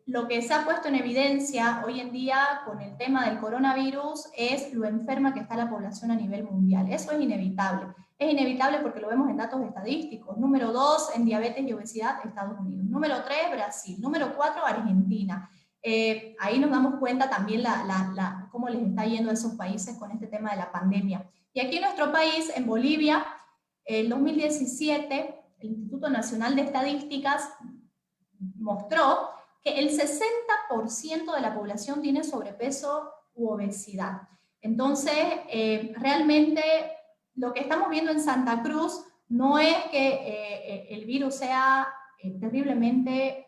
lo que se ha puesto en evidencia hoy en día con el tema del coronavirus es lo enferma que está la población a nivel mundial. Eso es inevitable. Es inevitable porque lo vemos en datos estadísticos. Número 2 en diabetes y obesidad, Estados Unidos. Número 3 Brasil. Número 4 Argentina. Ahí nos damos cuenta también cómo les está yendo a esos países con este tema de la pandemia. Y aquí en nuestro país, en Bolivia, en 2017, el Instituto Nacional de Estadísticas mostró que el 60% de la población tiene sobrepeso u obesidad. Entonces, realmente lo que estamos viendo en Santa Cruz no es que el virus sea terriblemente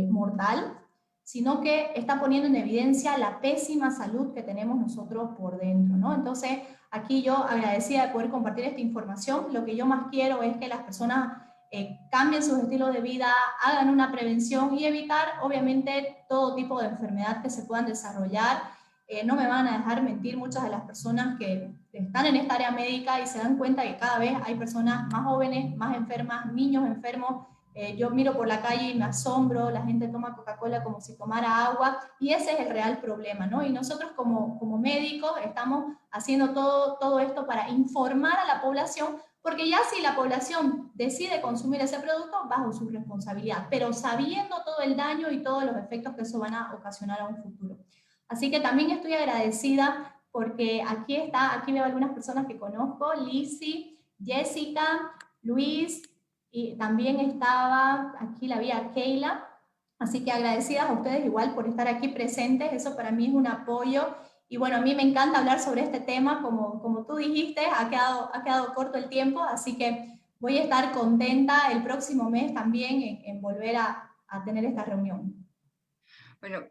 mortal, sino que está poniendo en evidencia la pésima salud que tenemos nosotros por dentro, ¿no? Entonces, aquí yo agradecida de poder compartir esta información. Lo que yo más quiero es que las personas cambien sus estilos de vida, hagan una prevención y evitar, obviamente, todo tipo de enfermedad que se puedan desarrollar. No me van a dejar mentir muchas de las personas que están en esta área médica y se dan cuenta que cada vez hay personas más jóvenes, más enfermas, niños enfermos. Yo miro por la calle y me asombro, la gente toma Coca-Cola como si tomara agua y ese es el real problema, ¿no? Y nosotros como médicos estamos haciendo todo esto para informar a la población porque ya si la población decide consumir ese producto, bajo su responsabilidad, pero sabiendo todo el daño y todos los efectos que eso van a ocasionar a un futuro. Así que también estoy agradecida porque aquí veo algunas personas que conozco, Lizzy, Jessica, Luis, y también estaba, aquí la vi a Keila, así que agradecidas a ustedes igual por estar aquí presentes, eso para mí es un apoyo y bueno, a mí me encanta hablar sobre este tema, como tú dijiste, ha quedado corto el tiempo, así que voy a estar contenta el próximo mes también en volver a tener esta reunión. Bueno,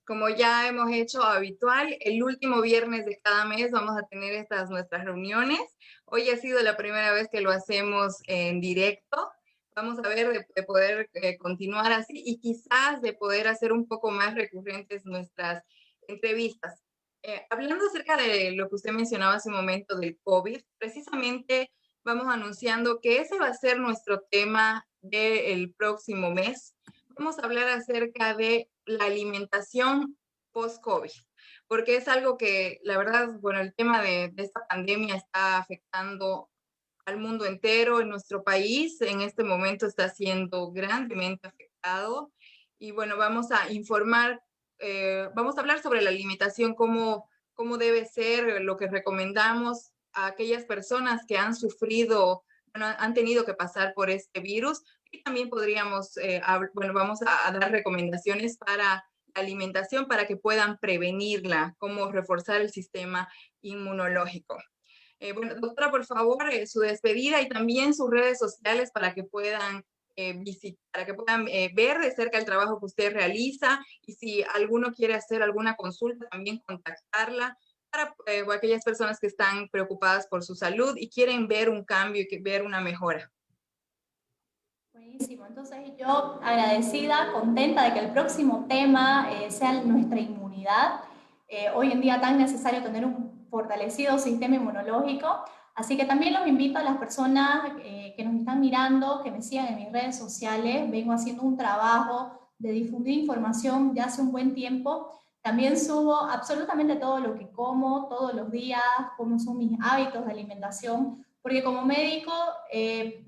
como ya hemos hecho habitual, el último viernes de cada mes vamos a tener estas nuestras reuniones. Hoy ha sido la primera vez que lo hacemos en directo. Vamos a ver de poder continuar así y quizás de poder hacer un poco más recurrentes nuestras entrevistas. Hablando acerca de lo que usted mencionaba hace un momento del COVID, precisamente vamos anunciando que ese va a ser nuestro tema del próximo mes. Vamos a hablar acerca de la alimentación post-COVID, porque es algo que, la verdad, bueno, el tema de esta pandemia está afectando al mundo entero. En nuestro país en este momento está siendo grandemente afectado. Y bueno, vamos a informar, vamos a hablar sobre la alimentación, cómo debe ser, lo que recomendamos a aquellas personas que han sufrido, bueno, han tenido que pasar por este virus. Y también podríamos, bueno, vamos a dar recomendaciones para la alimentación para que puedan prevenirla, cómo reforzar el sistema inmunológico. Bueno, doctora, por favor, su despedida y también sus redes sociales para que puedan visitar, para que puedan ver de cerca el trabajo que usted realiza y si alguno quiere hacer alguna consulta, también contactarla para aquellas personas que están preocupadas por su salud y quieren ver un cambio y ver una mejora. Buenísimo, entonces yo agradecida, contenta de que el próximo tema sea nuestra inmunidad. Hoy en día tan necesario tener un fortalecido sistema inmunológico, así que también los invito a las personas que nos están mirando, que me sigan en mis redes sociales. Vengo haciendo un trabajo de difundir información ya hace un buen tiempo. También subo absolutamente todo lo que como todos los días, cómo son mis hábitos de alimentación, porque como médico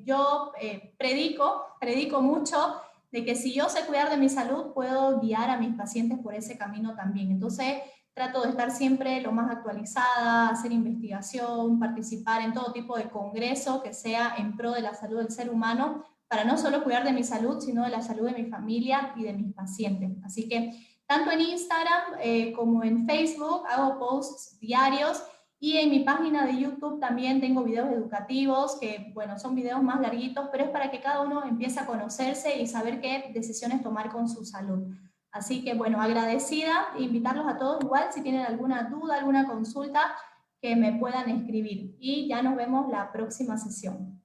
yo predico mucho de que si yo sé cuidar de mi salud, puedo guiar a mis pacientes por ese camino también. Entonces, trato de estar siempre lo más actualizada, hacer investigación, participar en todo tipo de congreso que sea en pro de la salud del ser humano, para no solo cuidar de mi salud, sino de la salud de mi familia y de mis pacientes. Así que tanto en Instagram como en Facebook hago posts diarios, y en mi página de YouTube también tengo videos educativos que, bueno, son videos más larguitos, pero es para que cada uno empiece a conocerse y saber qué decisiones tomar con su salud. Así que, bueno, agradecida, invitarlos a todos igual, si tienen alguna duda, alguna consulta, que me puedan escribir. Y ya nos vemos la próxima sesión.